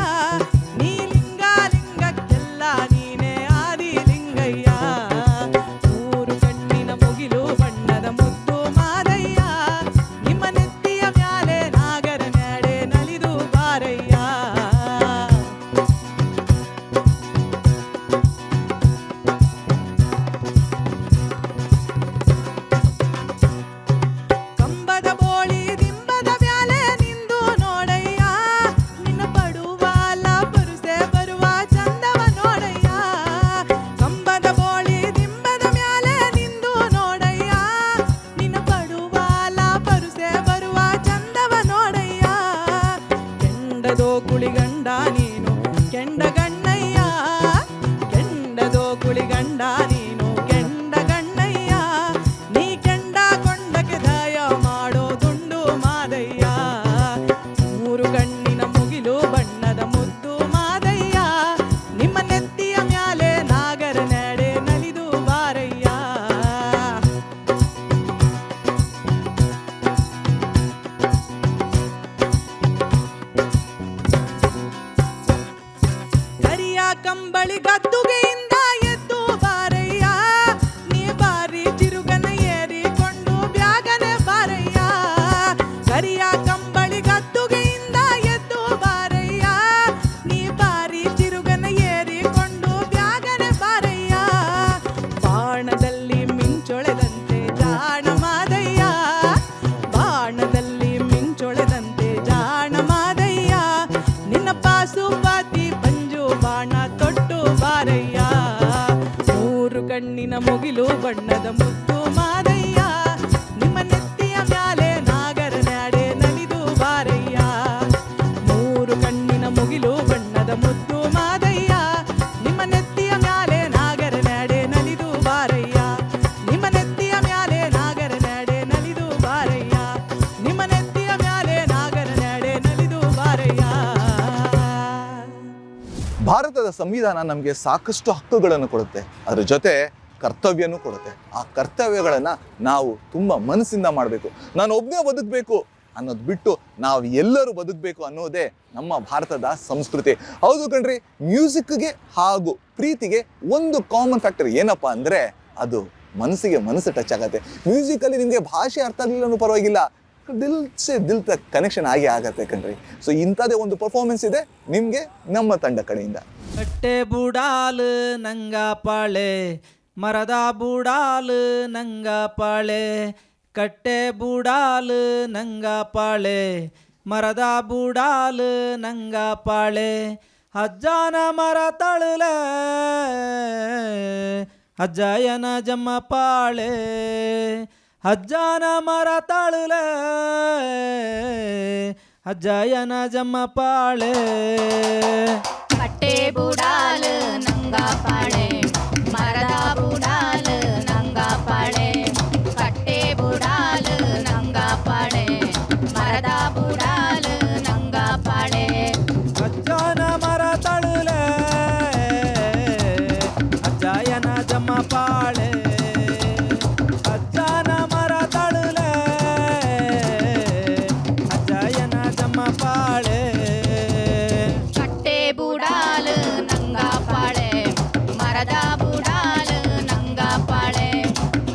ನೀ ಲಿಂಗ ಲಿಂಗಕ್ಕೆಲ್ಲ ನೀನೇ ಆದಿ ಲಿಂಗಯ್ಯ. ಮೂರು ಕಣ್ಣಿನ ಮುಗಿಲು ಬಣ್ಣದ ಮುದ್ದು ಮಾದಯ್ಯ, ನಿಮ್ಮ ನೆತ್ತಿಯ ಮ್ಯಾಲೆ ನಾಗರ ನಡೆ ನಲಿದು ಬಾರಯ್ಯ. ಕಂಬದ ಬೋಳಿ ದಿಂಬದ ಮ್ಯಾಲೆ ನಿಂದು ನೋಡಯ್ಯ, ನಿನ್ನ ಪಡುವಾಲ ಪರುಸೆ ಬರುವ ಚಂದವ ನೋಡಯ್ಯ. ಕಂಬದ ಬೋಳಿ ದಿಂಬದ ಮ್ಯಾಲೆ ನಿಂದು ನೋಡಯ್ಯ, ನಿನ್ನ ಪಡುವಾಲ ಪರುಸೆ ಬರುವ ಚಂದವ ನೋಡಯ್ಯ. ಕೆಂಡದೋ ಕುಳಿಗಂಡ ನೀನು ಕೆಂಡ ಗಣ್ಣಯ್ಯ, ಕೆಂಡದೋ ಕುಳಿಗಂಡ ನೀನು ಕೆಂಡ ಗಣ್ಣಯ್ಯ, ನೀ ಕೆಂಡ ಕೊಂಡಕ್ಕೆ ದಯ ಮಾಡೋ ದುಂಡು ಮಾದಯ್ಯ. ಮೂರು ಕಣ್ಣಿನ ಮುಗಿಲು ಬಣ್ಣದ ಮುದ್ದು ಮಾದಯ್ಯ, ನಿಮ್ಮ ನೆತ್ತಿಯ ಮ್ಯಾಲೆ ನಾಗರ ನಡೆ ನಲಿದು ಬಾರಯ್ಯ. ಕರಿಯ ಕಂಬಳಿ ಗದ್ದುಗೆಯಿಂದ ಎದ್ದು ಬಾರಯ್ಯ, ನೀ ಬಾರಿ ಚಿರುಗನ ಏರಿಕೊಂಡು ಬ್ಯಾಗನೆ ಬಾರಯ್ಯ. ಕರಿಯ ಕಂಬಳಿ ಗದ್ದುಗೆಯಿಂದ ಎದ್ದು ಬಾರಯ್ಯ, ನೀ ಬಾರಿ ಚಿರುಗನ ಏರಿಕೊಂಡು ಬ್ಯಾಗನೆ ಬಾರಯ್ಯ. ಬಾಣದಲ್ಲಿ ಮಿಂಚೊಳೆದಂತೆ ಜಾಣ ಮಾದಯ್ಯ, ಬಾಣದಲ್ಲಿ ಮಿಂಚೊಳೆದಂತೆ ಜಾಣ ಮಾದಯ್ಯ, ನಿನ್ನ ಪಾಸುಪಾತಿ ಪಂಜು ಬಾಣ ತೊಟ್ಟು ಬಾರಯ್ಯ. ಮೂರು ಕಣ್ಣಿನ ಮುಗಿಲು ಬಣ್ಣದ ಮುದ್ದು ಮಾದಯ್ಯ, ನಿಮ್ಮ ನೆತ್ತಿಯ ಮ್ಯಾಲೆ ನಾಗರ ನಡೆ ನಲಿದು ಬಾರಯ್ಯ. ಮೂರು ಕಣ್ಣಿನ ಮುಗಿಲು ಬಣ್ಣದ ಮುದ್ದು ಮಾದಯ್ಯ, ನಿಮ್ಮ ನೆತ್ತಿಯ ಮ್ಯಾಲೆ ನಾಗರ ನಡೆ ನಲಿದು ಬಾರಯ್ಯ. ನಿಮ್ಮ ನೆತ್ತಿಯ ಮ್ಯಾಲೆ ನಾಗರ ನಡೆ ನಲಿದು ಬಾರಯ್ಯ, ನಿಮ್ಮ ನೆತ್ತಿಯ ಮ್ಯಾಲೆ ನಾಗರ ನಡೆ ನಲಿದು ಬಾರಯ್ಯ. ಭಾರತದ ಸಂವಿಧಾನ ನಮಗೆ ಸಾಕಷ್ಟು ಹಕ್ಕುಗಳನ್ನು ಕೊಡುತ್ತೆ, ಅದ್ರ ಜೊತೆ ಕರ್ತವ್ಯನೂ ಕೊಡುತ್ತೆ. ಆ ಕರ್ತವ್ಯಗಳನ್ನು ನಾವು ತುಂಬ ಮನಸ್ಸಿಂದ ಮಾಡಬೇಕು. ನಾನು ಒಬ್ಬನೇ ಬದುಕಬೇಕು ಅನ್ನೋದು ಬಿಟ್ಟು ನಾವು ಎಲ್ಲರೂ ಬದುಕಬೇಕು ಅನ್ನೋದೇ ನಮ್ಮ ಭಾರತದ ಸಂಸ್ಕೃತಿ. ಹೌದು ಕಣ್ರಿ, ಮ್ಯೂಸಿಕ್ಗೆ ಹಾಗೂ ಪ್ರೀತಿಗೆ ಒಂದು ಕಾಮನ್ ಫ್ಯಾಕ್ಟರ್ ಏನಪ್ಪ ಅಂದರೆ ಅದು ಮನಸ್ಸಿಗೆ ಮನಸ್ಸು ಟಚ್ ಆಗತ್ತೆ. ಮ್ಯೂಸಿಕಲ್ಲಿ ನಿಮಗೆ ಭಾಷೆ ಅರ್ಥ ಆಗಲಿಲ್ಲ ಅನ್ನೋ ಪರವಾಗಿಲ್ಲ, ದಿಲ್ ಸೆ ದಿಲ್ ತಕ್ ಕನೆಕ್ಷನ್ ಆಗಿ ಆಗತ್ತೆ ಕಣ್ರಿ. ಸೊ ಇಂಥದ್ದೇ ಒಂದು ಪರ್ಫಾರ್ಮೆನ್ಸ್ ಇದೆ ನಿಮಗೆ ನಮ್ಮ ತಂಡ ಕಡೆಯಿಂದ. ಕಟ್ಟೆ ಬುಡಾಲು ನಂಗ ಪಾಳೆ, ಮರದ ಬುಡಾಲು ನಂಗ ಪಾಳೆ, ಕಟ್ಟೆ ಬೂಡಾಲು ನಂಗ ಪಾಳೆ ಮರದ ಬೂಡಾಲು ನಂಗ ಪಾಳೆ ಅಜ್ಜಾನ ಮರ ತಳುಲೆ ಅಜ್ಜಾಯನ ಜಮ್ಮ ಪಾಳೆ ಅಜ್ಜಾನ ಮರ ತಳುಲೆ ಅಜ್ಜಾಯನ ಜಮ್ಮ ಪಾಳೆ ಕಟ್ಟೆ ಬುಡಾಲು ನಂಗ ಪಾಳೆ ಮರದ ಬುಡಾಲು ನಂಗ ಪಾಳೆ ಕಟ್ಟೆ ಬುಡಾಲು ನಂಗ ಪಾಳೆ ಮರದ ಬುಡಾಲು ನಂಗ ಪಾಳೆ ಅಜ್ಜಾನ ಮರ ತಳುಲೆ ಅಜ್ಜಾಯನ ಜಮ್ಮ ಪಾಳೆ ಅಜ್ಜಾನ ಮರ ತಳುಲೆ ಅಜ್ಜಾಯನ ಜಮ್ಮ ಪಾಳೆ ಕಟ್ಟೆ ಬುಡಾಲು ನಂಗ ಪಾಳೆ ಮರದ ಬುಡಾಲು ನಂಗ ಪಾಳೆ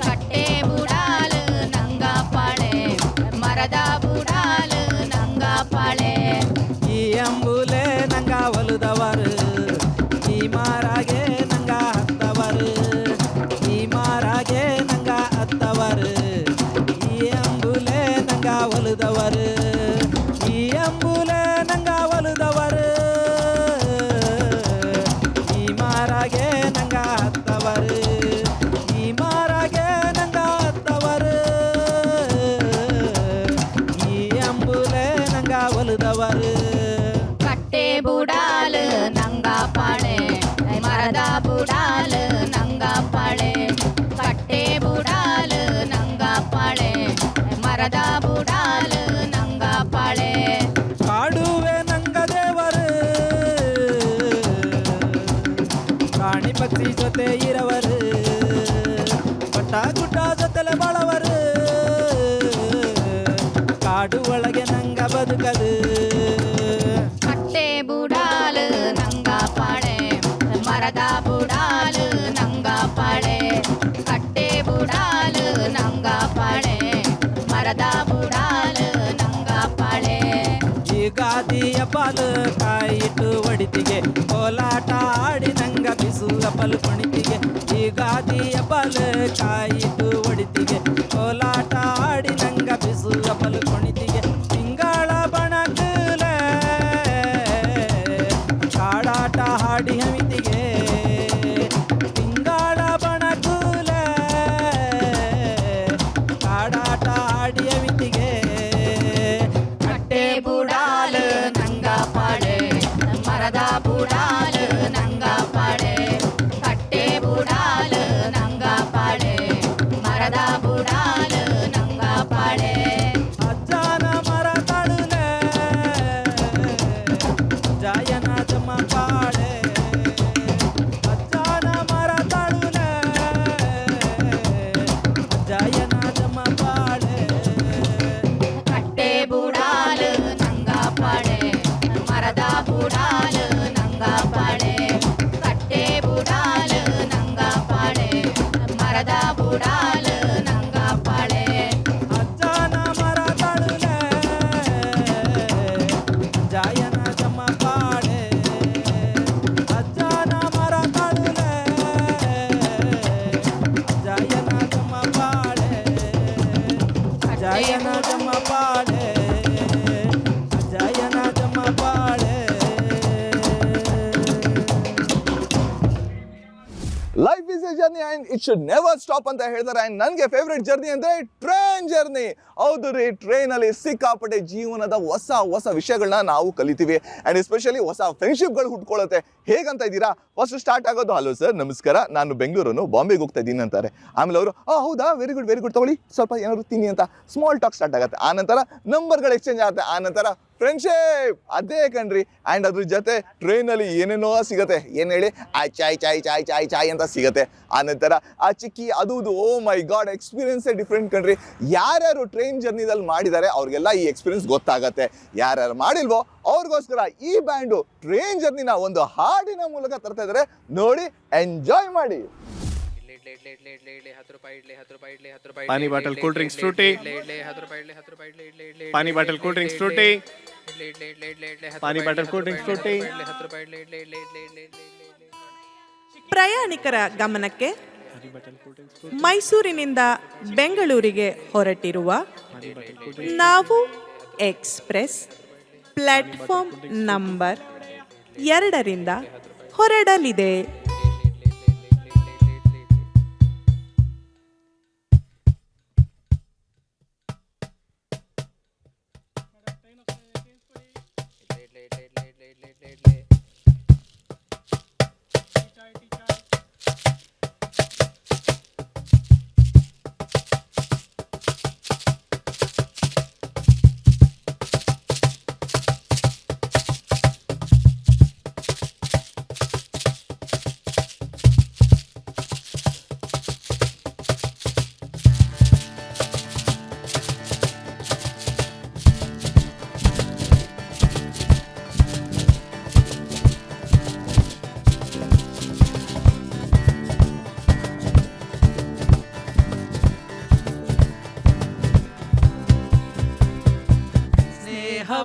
ಕಟ್ಟೆ ಬುಡಾಲು ನಂಗ ಪಾಳೆ ಮರದ ಬುಡಾಲು ನಂಗ ಪಾಳೆ ಈ ಅಂಬುಲೆ ನಂಗ ಒಲುದವರು ಈ ಮಾರಾಗೆ ನಂಗ ಹತ್ತವರು ಈ ಮಾರಾಗೆ ನಂಗ ಹತ್ತವರು ಈ ಅಂಬುಲೆ ನಂಗ ಒಲುದವರು ಈ ಅಂಬುಲೆ ನಂಗ ಒಲುದವರು ಈ ಮಾರಾಗೆ ನಂಗ ಹತ್ತವರು ಈ ಮಾರಾಗೆ ನಂಗ ಹತ್ತವರು ಈ ಅಂಬುಲೆ ನಂಗ ಒಲುದವರು ಕಟ್ಟೆ ಬುಡಾಲು ನಂಗ ಪಾಳೆ ಮರದ ಬುಡಾಲು ನಂಗ ಪಾಳೆ ಕಟ್ಟೆ ಬುಡಾಲು ನಂಗ ಪಾಳೆ ಮರದ ಬುಡಾಲು ನಂಗ ಪಾಳೆ ಕಾಡುವೆ ನಂಗ ದೇವರು ಪ್ರಾಣಿ ಪಕ್ಷಿ ಜೊತೆ ಇರವರು ಪಟ್ಟ ಗುಡ್ಡ ಜೊತೆಲೆ ಬಾಳವರು ಕಾಡು ಒಳಗೆ ನಂಗ ಬದುಕದು ಕಟ್ಟೆ ಬುಡಾಲು ನಂಗ ಪಾಳೆ ಮರದ ಬುಡಾಲು ನಂಗ ಪಾಳೆ ಕಟ್ಟೆ ಬುಡಾಲು ನಂಗ ಪಾಳೆ ಮರದ ಬುಡಾಲು ನಂಗ ಪಾಳೆ ಈ ಗಾದಿಯ ಪಾಲು ಕಾಯಿಟ್ಟು ಒಡಿತಿಗೆ ಕೋಲಾಟ ಆಡಿ ನಂಗ ಬಿಸುವ ಪಲು ಕುಣಿತಿಗೆ ಈ ಗಾದಿಯ ಪಾಲು ಕಾಯಿಟ್ಟು ಒಡಿತಿಗೆ ಕೋಲಾಟ ಆಡಿ ನಂಗ ಬಿಸುವ ಪಲು ಕುಣಿತಿಗೆ ತಿಂಗಳ ಬಣಕಲೆ ಕಾಡಾಟ ಹಾಡಿ ಹಮಿತಿಗೆ ತಿಂಗಳ ಬಣಕುಲೆ ಕಾಡಾಟ ಹಾಡಿ ಹಮಿತಿಗೆ ಕಟ್ಟೆ ಬುಡಾಲು ನಂಗ ಪಾಳೆ ಮರದ ಬುಡಾಲು ನಂಗ ಪಾಳೆ ಕಟ್ಟೆ ಬುಡಾಲು ನಂಗ ಪಾಳೆ ಮರದ ಬುಡಾಲು ನಂಗ ಪಾಳೆ ಅಜ್ಜಾನ ಮರ ತಳುಲೆ ಜಾಯನ ಜಮ್ಮ ಪಾಳೆ ಅಜ್ಜಾನ ಮರ ತಳುಲೆ ಜಾಯನ ಜಮ್ಮ ಪಾಳೆ ಕಟ್ಟೆ ಬುಡಾಲು ನಂಗ ಪಾಳೆ ಮರದ ಬುಡಾಲು ನಂಗ ಪಾಳೆ ಕಟ್ಟೆ ಬುಡಾಲು ನಂಗ ಪಾಳೆ ಮರದ ಬುಡಾಲು ನಂಗ ಪಾಳೆ ಅಜ್ಜಾನ ಮರ ತಳುಲೆ ಜಾಯನ ಜಮ್ಮ ಪಾಳೆ ಅಜ್ಜಾನ ಮರ ತಳುಲೆ ಜಾಯನ ಜಮ್ಮ ಪಾಳೆ ಜಾಯನ ಜಮ್ಮ ಪಾಳೆ ಜಾಯನ ಜಮ್ಮ ಪಾಳೆ life is a journey and it should never stop ಅಂತ ಹೇಳ್ತಾರೆ. ಅಂಡ್ ನನಗೆ ಫೇವ್ರೆಟ್ ಜರ್ನಿ ಅಂದ್ರೆ ಟ್ರೈನ್ ಜರ್ನಿ. ಹೌದು ರೀ, ಟ್ರೈನಲ್ಲಿ ಸಿಕ್ಕಾಪಟ್ಟೆ ಜೀವನದ ಹೊಸ ಹೊಸ ವಿಷಯಗಳನ್ನ ನಾವು ಕಲಿತೀವಿ ಅಂಡ್ ಎಸ್ಪೆಷಲಿ ಹೊಸ ಫ್ರೆಂಡ್ಶಿಪ್ಗಳು ಹುಟ್ಕೊಳ್ಳುತ್ತೆ. ಹೇಗಂತ ಇದ್ದೀರಾ? ಫಸ್ಟ್ ಸ್ಟಾರ್ಟ್ ಆಗೋದು, ಹಲೋ ಸರ್ ನಮಸ್ಕಾರ, ನಾನು ಬೆಂಗಳೂರನ್ನು ಬಾಂಬೆಗೆ ಹೋಗ್ತಾ ಇದ್ದೀನಿ ಅಂತಾರೆ. ಆಮೇಲೆ ಅವರು ಹೌದಾ, ವೆರಿ ಗುಡ್ ತಗೊಳ್ಳಿ, ಸ್ವಲ್ಪ ಏನಾದ್ರು ತಿನ್ನಿ ಅಂತ ಸ್ಮಾಲ್ ಟಾಕ್ ಸ್ಟಾರ್ಟ್ ಆಗುತ್ತೆ. ಆನಂತರ ನಂಬರ್ಗಳು ಎಕ್ಸ್ಚೇಂಜ್ ಆಗುತ್ತೆ. ಆನಂತರ ಫ್ರೆಂಡ್ಶಿಪ್, ಅದೇ ಕಣ್ರಿ. ಆ್ಯಂಡ್ ಅದ್ರ ಜೊತೆ ಟ್ರೈನಲ್ಲಿ ಏನೇನೋ ಸಿಗುತ್ತೆ. ಏನು ಹೇಳಿ, ಆ ಚಾಯ್ ಅಂತ ಸಿಗುತ್ತೆ. ಆನಂತರ ಆ ಚಿಕ್ಕಿ ಅದು ಓ ಮೈ ಗಾಡ್, ಎಕ್ಸ್ಪೀರಿಯನ್ಸೇ ಡಿಫ್ರೆಂಟ್ ಕಣ್ರಿ. ಯಾರ್ಯಾರು ಟ್ರೈನ್ ಜರ್ನಿದಲ್ಲಿ ಮಾಡಿದ್ದಾರೆ ಅವ್ರಿಗೆಲ್ಲ ಈ ಎಕ್ಸ್ಪೀರಿಯನ್ಸ್ ಗೊತ್ತಾಗತ್ತೆ. ಯಾರ್ಯಾರು ಮಾಡಿಲ್ವೋ ಅವ್ರಿಗೋಸ್ಕರ ಈ ಬ್ಯಾಂಡು ಟ್ರೈನ್ ಜರ್ನಿನ ಒಂದು ಹಾಡಿನ ಮೂಲಕ ತರ್ತಾ ಇದ್ದಾರೆ. ನೋಡಿ, ಎಂಜಾಯ್ ಮಾಡಿ. पानी बॉटल कोल्ड ड्रिंक्स फ्रूटी पानी बॉटल कोल्ड ड्रिंक्स फ्रूटी पानी बॉटल कोल्ड ड्रिंक्स फ्रूटी ಪ್ರಯಾಣಿಕರ ಗಮನಕ್ಕೆ ಮೈಸೂರಿನಿಂದ ಬೆಂಗಳೂರಿಗೆ ಹೊರಟಿರುವ ನಾವು ಎಕ್ಸ್‌ಪ್ರೆಸ್ ಪ್ಲಾಟ್‌ಫಾರ್ಮ್ ನಂಬರ್ 2ರಿಂದ ಹೊರಡಲಿದೆ.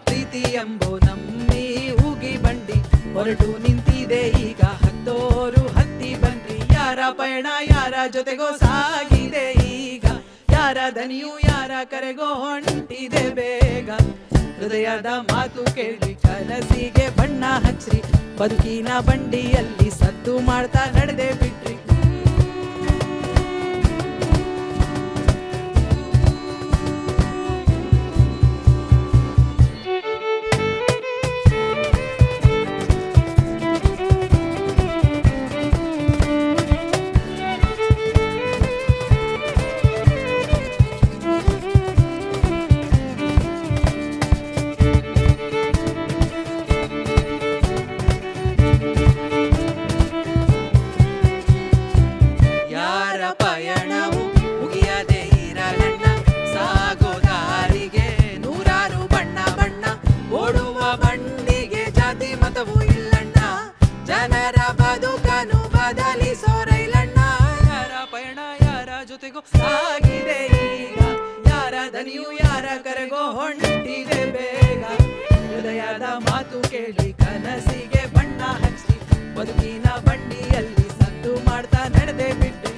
ಪ್ರೀತಿ ಎಂಬೋ ನಮ್ಮಿ ಉಗಿ ಬಂಡಿ ಹೊರಟು ನಿಂತಿದೆ ಈಗ ಹತ್ತೋರು ಹತ್ತಿ ಬನ್ನಿ. ಯಾರ ಪಯಣ ಯಾರ ಜೊತೆಗೋ ಸಾಗಿದೆ ಈಗ, ಯಾರ ದನಿಯು ಯಾರ ಕರೆಗೋ ಹೊಂಟಿದೆ ಬೇಗ. ಹೃದಯದ ಮಾತು ಕೇಳಿ ಕನಸಿಗೆ ಬಣ್ಣ ಹಚ್ಚ್ರಿ, ಬದುಕಿನ ಬಂಡಿಯಲ್ಲಿ ಸದ್ದು ಮಾಡ್ತಾ ನಡೆದೆ ಬಿಟ್ರಿ. ಸಾಗಿದೆ ಈಗ, ಯಾರ ದನಿಯು ಯಾರ ಕರೆಗೋ ಹೊಂಟಿದೆ ಬೇಗ. ಹೃದಯದ ಮಾತು ಕೇಳಿ ಕನಸಿಗೆ ಬಣ್ಣ ಹಚ್ಚಿ, ಬದುಕಿನ ಬಂಡಿಯಲ್ಲಿ ಸದ್ದು ಮಾಡ್ತಾ ನಡೆದೆ ಬಿಟ್ರಿ.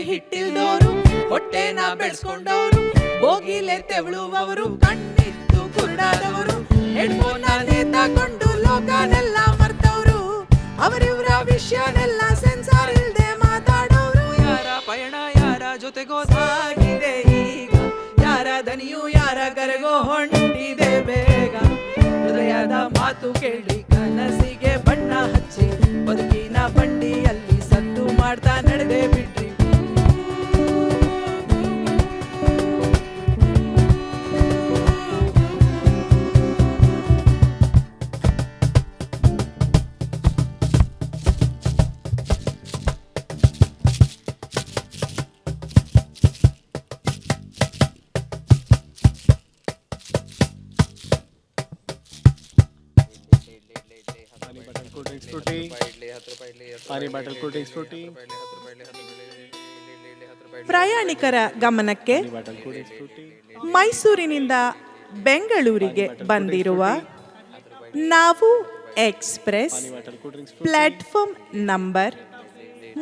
ಹಿಟ್ಟಿಲ್ದೋರು ಹೊಟ್ಟೆನ ಬೆಳೆಸ್ಕೊಂಡವರು, ಬೋಗಿಲೆ ತೆವಳುವವರು, ಕಣ್ಣಿದ್ದು ಕುರುಡಾದವರು, ಹೆಡ್ಫೋನ್ ನೇತಾಕೊಂಡು ಲೋಕನೆಲ್ಲ ಮರ್ತವ್ರು, ಅವರಿವರ ವಿಷಯನೆಲ್ಲ ಸೆನ್ಸಾರ್ ಇಲ್ದೆ ಮಾತಾಡೋರು. ಯಾರ ಪಯಣ ಯಾರ ಜೊತೆಗೋ ಸಾಗಿದೆ ಈಗ, ಯಾರ ದನಿಯು ಯಾರ ಕರೆಗೋ ಹೊಂಟಿದೆ ಬೇಗ. ಹೃದಯದ ಮಾತು ಕೇಳಿ ಕನಸಿಗೆ ಬಣ್ಣ ಹಚ್ಚಿ, ಬದುಕಿನ ಬಂಡಿಯಲ್ಲಿ ಸದ್ದು ಮಾಡ್ತಾ ನಡೆದೆ ಬಿಟ್ರಿ. ಪ್ರಯಾಣಿಕರ ಗಮನಕ್ಕೆ, ಮೈಸೂರಿನಿಂದ ಬೆಂಗಳೂರಿಗೆ ಬಂದಿರುವ ನಾವು ಎಕ್ಸ್‌ಪ್ರೆಸ್ ಪ್ಲಾಟ್‌ಫಾರ್ಮ್ ನಂಬರ್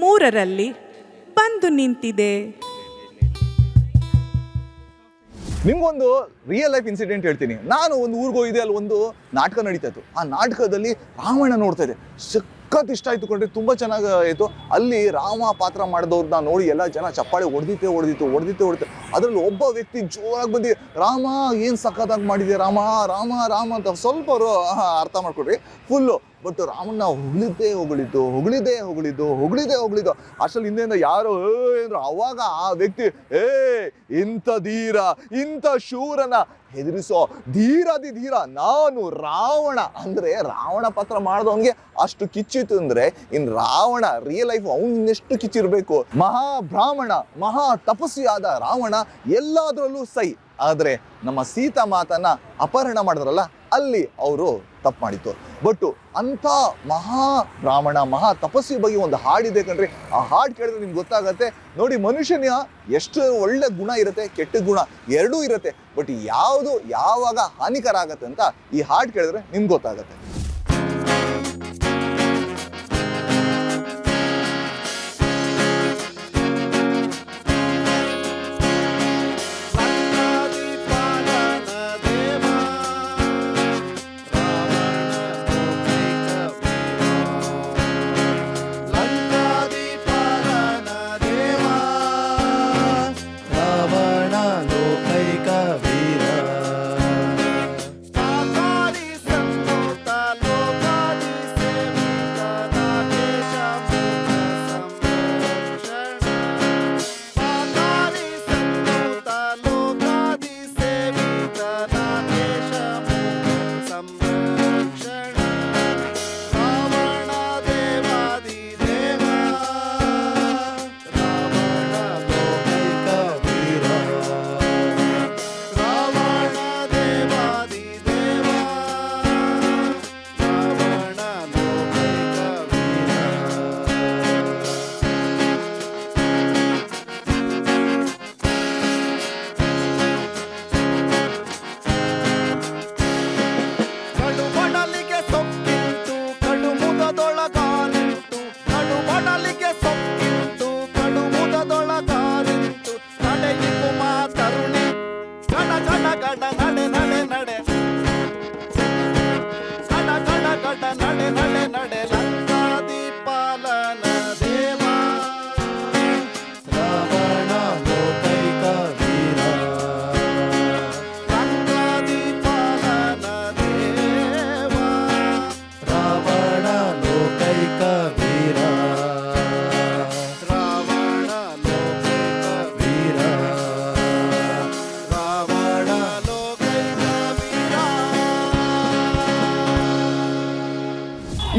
3ರಲ್ಲಿ ಬಂದು ನಿಂತಿದೆ. ನಿಮ್ಗೊಂದು ರಿಯಲ್ ಲೈಫ್ ಇನ್ಸಿಡೆಂಟ್ ಹೇಳ್ತೀನಿ. ನಾನು ಒಂದು ಊರಿಗೆ ಹೋಗಿದ್ದೆ, ಅಲ್ಲಿ ಒಂದು ನಾಟಕ ನಡೀತಾ ಇತ್ತು. ಆ ನಾಟಕದಲ್ಲಿ ರಾಮಾಯಣ ನೋಡ್ತಾ ಇದ್ದೆ. ಸಖತ್ ಇಷ್ಟ ಆಯಿತು ಕೊಂಡ್ರೆ, ತುಂಬ ಚೆನ್ನಾಗಿ ಆಯಿತು. ಅಲ್ಲಿ ರಾಮ ಪಾತ್ರ ಮಾಡಿದವ್ರನ್ನ ನೋಡಿ ಎಲ್ಲ ಜನ ಚಪ್ಪಾಳೆ ಹೊಡೆದಿತ್ತು. ಅದರಲ್ಲಿ ಒಬ್ಬ ವ್ಯಕ್ತಿ ಜೋರಾಗಿ ಬಂದು, ರಾಮ ಏನು ಸಖತ್ತಾಗಿ ಮಾಡಿದೆ, ರಾಮ ರಾಮ ರಾಮ ಅಂತ ಸ್ವಲ್ಪ ಅವರು ಅರ್ಥ ಮಾಡ್ಕೊಡ್ರಿ ಫುಲ್ಲು. ಬಟ್ ರಾಮನ್ನ ಹೊಗಳಿದ್ದು ಅಷ್ಟರಲ್ಲಿ ಹಿಂದೆಯಿಂದ ಯಾರೋ ಏನ್ರು. ಅವಾಗ ಆ ವ್ಯಕ್ತಿ ಇಂಥ ಧೀರ ಇಂಥ ಶೂರನ ಹೆದರಿಸೋ ಧೀರಾದಿ ಧೀರ ನಾನು ರಾವಣ ಅಂದ್ರೆ ರಾವಣ ಪಾತ್ರ ಮಾಡಿದವನ್ಗೆ ಅಷ್ಟು ಕಿಚ್ಚಿತ್ತು ಅಂದ್ರೆ ಇನ್ ರಾವಣ ರಿಯಲ್ ಲೈಫ್ ಅವ್ನು ಇನ್ನೆಷ್ಟು ಕಿಚ್ಚಿರ್ಬೇಕು. ಮಹಾಬ್ರಾಹ್ಮಣ ಮಹಾ ತಪಸ್ವಿಯಾದ ರಾವಣ ಎಲ್ಲಾದ್ರಲ್ಲೂ ಸೈ. ಆದ್ರೆ ನಮ್ಮ ಸೀತಾ ಮಾತನ್ನ ಅಪಹರಣ ಮಾಡಿದ್ರಲ್ಲ ಅಲ್ಲಿ ಅವರು ತಪ್ಪು ಮಾಡಿತ್ತು. ಬಟ್ ಅಂಥ ಮಹಾ ಬ್ರಾಹ್ಮಣ ಮಹಾ ತಪಸ್ವಿ ಬಗ್ಗೆ ಒಂದು ಹಾಡಿದೆ ಕಣ್ರಿ. ಆ ಹಾಡು ಕೇಳಿದ್ರೆ ನಿಮ್ಗೆ ಗೊತ್ತಾಗತ್ತೆ ನೋಡಿ ಮನುಷ್ಯನ ಎಷ್ಟು ಒಳ್ಳೆ ಗುಣ ಇರುತ್ತೆ ಕೆಟ್ಟ ಗುಣ ಎರಡೂ ಇರುತ್ತೆ. ಬಟ್ ಯಾವುದು ಯಾವಾಗ ಹಾನಿಕರ ಆಗತ್ತೆ ಅಂತ ಈ ಹಾಡು ಕೇಳಿದ್ರೆ ನಿಮ್ಗೆ ಗೊತ್ತಾಗತ್ತೆ.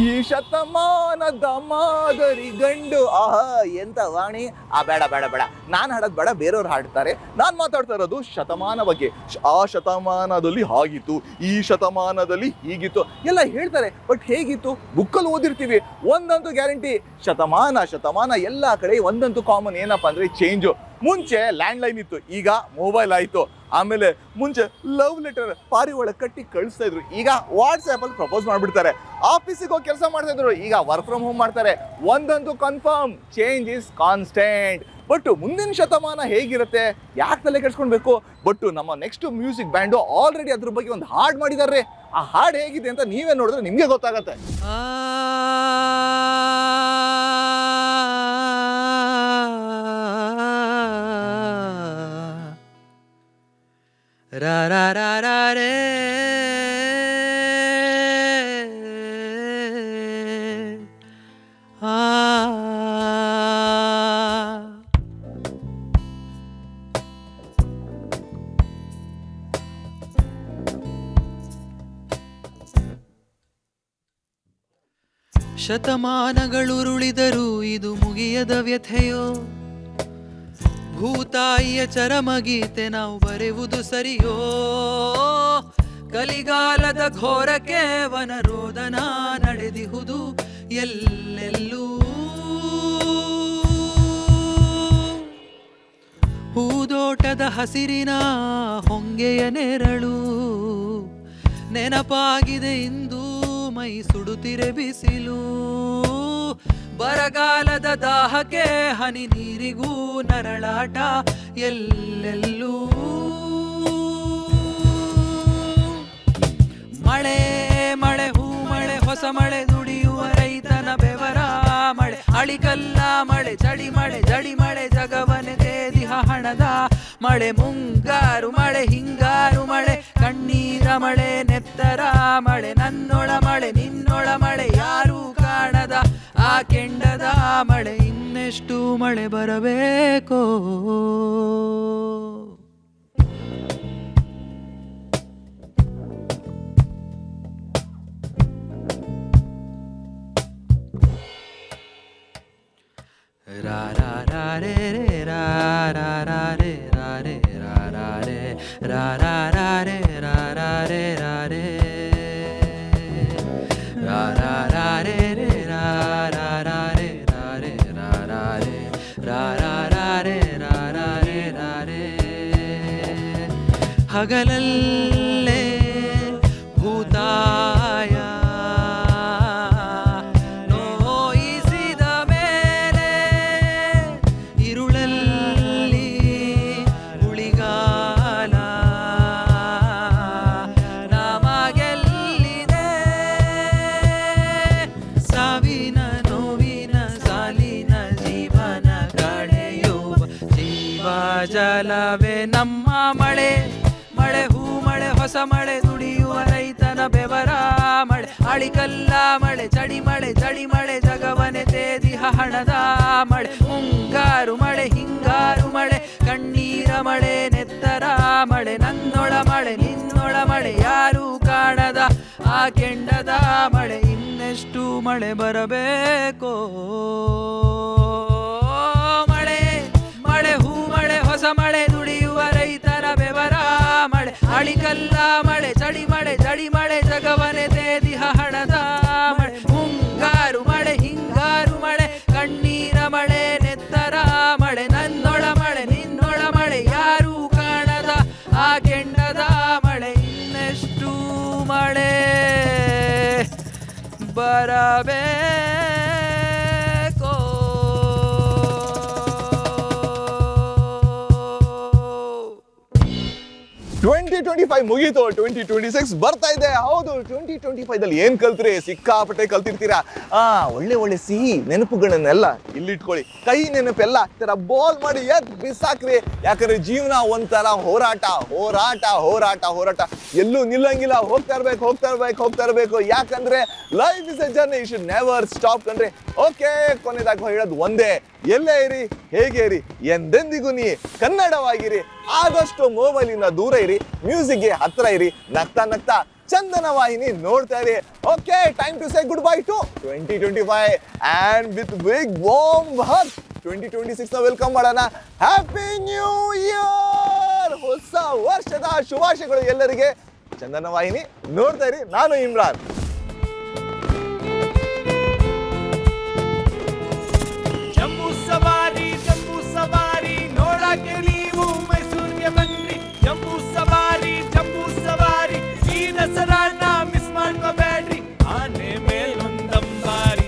ಈ ಶತಮಾನದ ಮಾದರಿ ಗಂಡು ಆಹಾ ಎಂತ ವಾಣಿ. ಬೇಡ ಬೇಡ ಬೇಡ, ನಾನು ಹಾಡೋದು ಬೇಡ, ಬೇರೆಯವ್ರು ಹಾಡ್ತಾರೆ. ನಾನು ಮಾತಾಡ್ತಾ ಇರೋದು ಶತಮಾನ ಬಗ್ಗೆ. ಆ ಶತಮಾನದಲ್ಲಿ ಹಾಗಿತ್ತು, ಈ ಶತಮಾನದಲ್ಲಿ ಹೀಗಿತ್ತು ಎಲ್ಲ ಹೇಳ್ತಾರೆ. ಬಟ್ ಹೇಗಿತ್ತು ಬುಕ್ಕಲ್ಲಿ ಓದಿರ್ತೀವಿ. ಒಂದಂತೂ ಗ್ಯಾರಂಟಿ, ಶತಮಾನ ಎಲ್ಲ ಕಡೆ ಒಂದಂತೂ ಕಾಮನ್ ಏನಪ್ಪ ಅಂದ್ರೆ ಚೇಂಜು. ಮುಂಚೆ ಲ್ಯಾಂಡ್ಲೈನ್ ಇತ್ತು, ಈಗ ಮೊಬೈಲ್ ಆಯಿತು. ಆಮೇಲೆ ಮುಂಚೆ ಲವ್ ಲೆಟರ್ ಪಾರಿ ಒಳಗೆ ಕಟ್ಟಿ ಕಳಿಸ್ತಾ ಇದ್ರು, ಈಗ ವಾಟ್ಸ್ಆ್ಯಪಲ್ಲಿ ಪ್ರಪೋಸ್ ಮಾಡಿಬಿಡ್ತಾರೆ. ಆಫೀಸಿಗೆ ಹೋಗಿ ಕೆಲಸ ಮಾಡ್ತಾ ಇದ್ರು, ಈಗ ವರ್ಕ್ ಫ್ರಮ್ ಹೋಮ್ ಮಾಡ್ತಾರೆ. ಒಂದಂತೂ confirm, change is constant. But ಮುಂದಿನ ಶತಮಾನ ಹೇಗಿರುತ್ತೆ ಯಾಕೆ ತಲೆ ಕೆಡ್ಸ್ಕೊಳ್ಬೇಕು. ಬಟ್ ನಮ್ಮ ನೆಕ್ಸ್ಟ್ ಮ್ಯೂಸಿಕ್ ಬ್ಯಾಂಡು ಆಲ್ರೆಡಿ ಅದ್ರ ಬಗ್ಗೆ ಒಂದು ಹಾಡು ಮಾಡಿದ್ದಾರೆ. ಆ ಹಾಡು ಹೇಗಿದೆ ಅಂತ ನೀವೇ ನೋಡಿದ್ರೆ ನಿಮಗೆ ಗೊತ್ತಾಗತ್ತೆ. ರಾ ರಾ ರಾ ರಾ ರೇ ಶತಮಾನಗಳುರುಳಿದರೂ ಇದು ಮುಗಿಯದ ವ್ಯಥೆಯೋ. ಭೂತಾಯಿಯ ಚರಮಗೀತೆ ನಾವು ಬರೆಯುವುದು ಸರಿಯೋ. ಕಲಿಗಾಲದ ಘೋರಕ್ಕೆ ವನರೋದನ ನಡೆದಿಹುದು ಎಲ್ಲೆಲ್ಲೂ. ಹೂದೋಟದ ಹಸಿರಿನ ಹೊಂಗೆಯ ನೆರಳು ನೆನಪಾಗಿದೆ ಇಂದು, ಮೈ ಸುಡುತ್ತಿರೆ ಬಿಸಿಲು. ಬರಗಾಲದ ದಾಹಕ್ಕೆ ಹನಿ ನೀರಿಗೂ ನರಳಾಟ ಎಲ್ಲೆಲ್ಲೂ. ಮಳೆ ಮಳೆ ಹೂ ಮಳೆ ಹೊಸ ಮಳೆ ದುಡಿಯುವ ರೈತನ ಬೆವರ ಮಳೆ. ಅಳಿಕಲ್ಲ ಮಳೆ ಚಳಿ ಮಳೆ ಜಡಿ ಮಳೆ ಜಗವನೆ ತೇದಿಹ ಹಣದ ಮಳೆ. ಮುಂಗಾರು ಮಳೆ ಹಿಂಗಾರು ಮಳೆ ಕಣ್ಣೀರ ಮಳೆ ನೆತ್ತರ ಮಳೆ. ನನ್ನೊಳ ಮಳೆ ನಿನ್ನೊಳ ಮಳೆ ಯಾರೂ ಕಾಣದ ಆ ಕೆಂಡದ ಮಳೆ. ಇನ್ನೆಷ್ಟು ಮಳೆ ಬರಬೇಕೋ. ರಾ ರಾ ರಾ ರೇ ರೇ ರಾ ರಾ ರಾ ರೇ ರಾ ರೇ ರಾ ರಾ ರೇ ರಾ ರಾ ರಾ ರೇ ರಾ ರಾ ರೇ ರಾ ರೇ ರಾ ರಾ ರಾ ರೇ ರೇ ರಾ ರಾ ರಾ ರೇ ರಾ ರೇ ರಾ ರಾ ರೇ ರಾ ರಾ ರಾ ರೇ ರಾ ರಾ ರೇ ರಾ ರೇ ಹಗಲಲ್ಲೇ ಭೂತಾಯ ನೋಯಿಸಿದ ಮೇಲೆ ಇರುಳಲ್ಲಿ ಉಳಿಗಾಲ ನಮಗೆಲ್ಲಿದೆ ಸಾವಿನ ನೋವಿನ ಸಾಲಿನ ಜೀವನ ಕಳೆಯುವ ಜೀವ ಜಲವೇ ನಮ್ಮ ಮಳೆ ಮಳೆ ಹೂ ಮಳೆ ಹೊಸ ಮಳೆ ದುಡಿಯುವ ರೈತನ ಬೆವರ ಮಳೆ ಅಳಿಕಲ್ಲ ಮಳೆ ಚಡಿ ಮಳೆ ಜಡಿ ಮಳೆ ಜಗವನೆ ತೇದಿಹ ಹಣದ ಮಳೆ ಮುಂಗಾರು ಮಳೆ ಹಿಂಗಾರು ಮಳೆ ಕಣ್ಣೀರ ಮಳೆ ನೆತ್ತರ ಮಳೆ ನನ್ನೊಳ ಮಳೆ ನಿನ್ನೊಳ ಮಳೆ ಯಾರೂ ಕಾಣದ ಆ ಕೆಂಡದ ಮಳೆ ಇನ್ನೆಷ್ಟು ಮಳೆ ಬರಬೇಕೋ ಮಳೆ ಮಳೆ ಹೂ ಮಳೆ ಹೊಸ ಮಳೆ ದುಡಿಯುವ ರೈತರ ಬೆವರ ಮಳೆ ಅಳಿಕಲ್ಲ ಮಳೆ ಚಡಿ ಮಳೆ ಜಡಿ ಮಳೆ ಜಗವನೆ ತೇದಿಹ ಹಣದ ಮಳೆ ಮುಂಗಾರು ಮಳೆ ಹಿಂಗಾರು ಮಳೆ ಕಣ್ಣೀರ ಮಳೆ ನೆತ್ತರ ಮಳೆ ನನ್ನೊಳ ಮಳೆ ನಿನ್ನೊಳ ಮಳೆ ಯಾರೂ ಕಾಣದ ಆ ಕೆಂಡದ ಮಳೆ ಇನ್ನೆಷ್ಟು ಮಳೆ ಬರಬೇಕೋ 2025 ಮುಗೀತು, 2026 ಬರ್ತಾ ಇದೆ. ಹೌದು, 2025ದಲ್ಲಿ ಏನ್ ಕಲ್ತ್ರಿ? ಸಿಕ್ಕಾಪಟ್ಟೆ ಕಲ್ತಿರ್ತೀರಾ. ಒಳ್ಳೆ ಒಳ್ಳೆ ಸಿಹಿ ನೆನಪುಗಳನ್ನೆಲ್ಲ ಇಲ್ಲಿಟ್ಕೊಳ್ಳಿ. ಕೈ ನೆನಪೆಲ್ಲ ತರ ಬಾಲ್ ಮಾಡಿ ಎದ್ ಬಿಸಾಕ್ರಿ. ಯಾಕಂದ್ರೆ ಜೀವನ ಒಂಥರ ಹೋರಾಟ ಹೋರಾಟ ಹೋರಾಟ ಹೋರಾಟ, ಎಲ್ಲೂ ನಿಲ್ಲಂಗಿಲ್ಲ. ಹೋಗ್ತಾ ಇರ್ಬೇಕು. ಯಾಕಂದ್ರೆ life is a journey, you should never stop ಕಂಡ್ರೆ. ಓಕೆ, ಕೊನೆದಾಗ ಹೇಳೋದು ಒಂದೇ, ಎಲ್ಲೇ ಇರಿ, ಹೇಗೆ ಇರಿ, ಎಂದೆಂದಿಗೂ ನೀ ಕನ್ನಡವಾಗಿರಿ. ಆದಷ್ಟು ಮೊಬೈಲಿಂದ ದೂರ ಇರಿ, ಮ್ಯೂಸಿಕ್ಗೆ ಹತ್ರ ಇರಿ, ನಗ್ತಾ ನಗ್ತಾ ಚಂದನ ವಾಹಿನಿ ನೋಡ್ತಾ ಇರಿ. Okay, time to say good bye to 2025 and with big warm hug 2026 ನ ವೆಲ್ಕಮ್ ಮಾಡೋಣ. Happy new year! ಹೊಸ ವರ್ಷದ ಶುಭಾಶಯಗಳು ಎಲ್ಲರಿಗೆ. ಚಂದನ ವಾಹಿನಿ ನೋಡ್ತಾ ಇರಿ. ನಾನು ಇಮ್ರಾನ್. ಜಂಬೂ ಸವಾರಿ ನೋಡಕ್ಕೆ ನೀವು ಮೈಸೂರಿಗೆ ಬನ್ನಿ. ಜಂಬೂ ಸವಾರಿ ಈ ದಸರಾನ ಮಿಸ್ ಮಾಡ್ಕೋಬೇಡ್ರಿ. ಆನೆ ಮೇಲೊಂದಂಬಾರಿ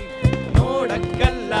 ನೋಡಕ್ಕಲ್ಲ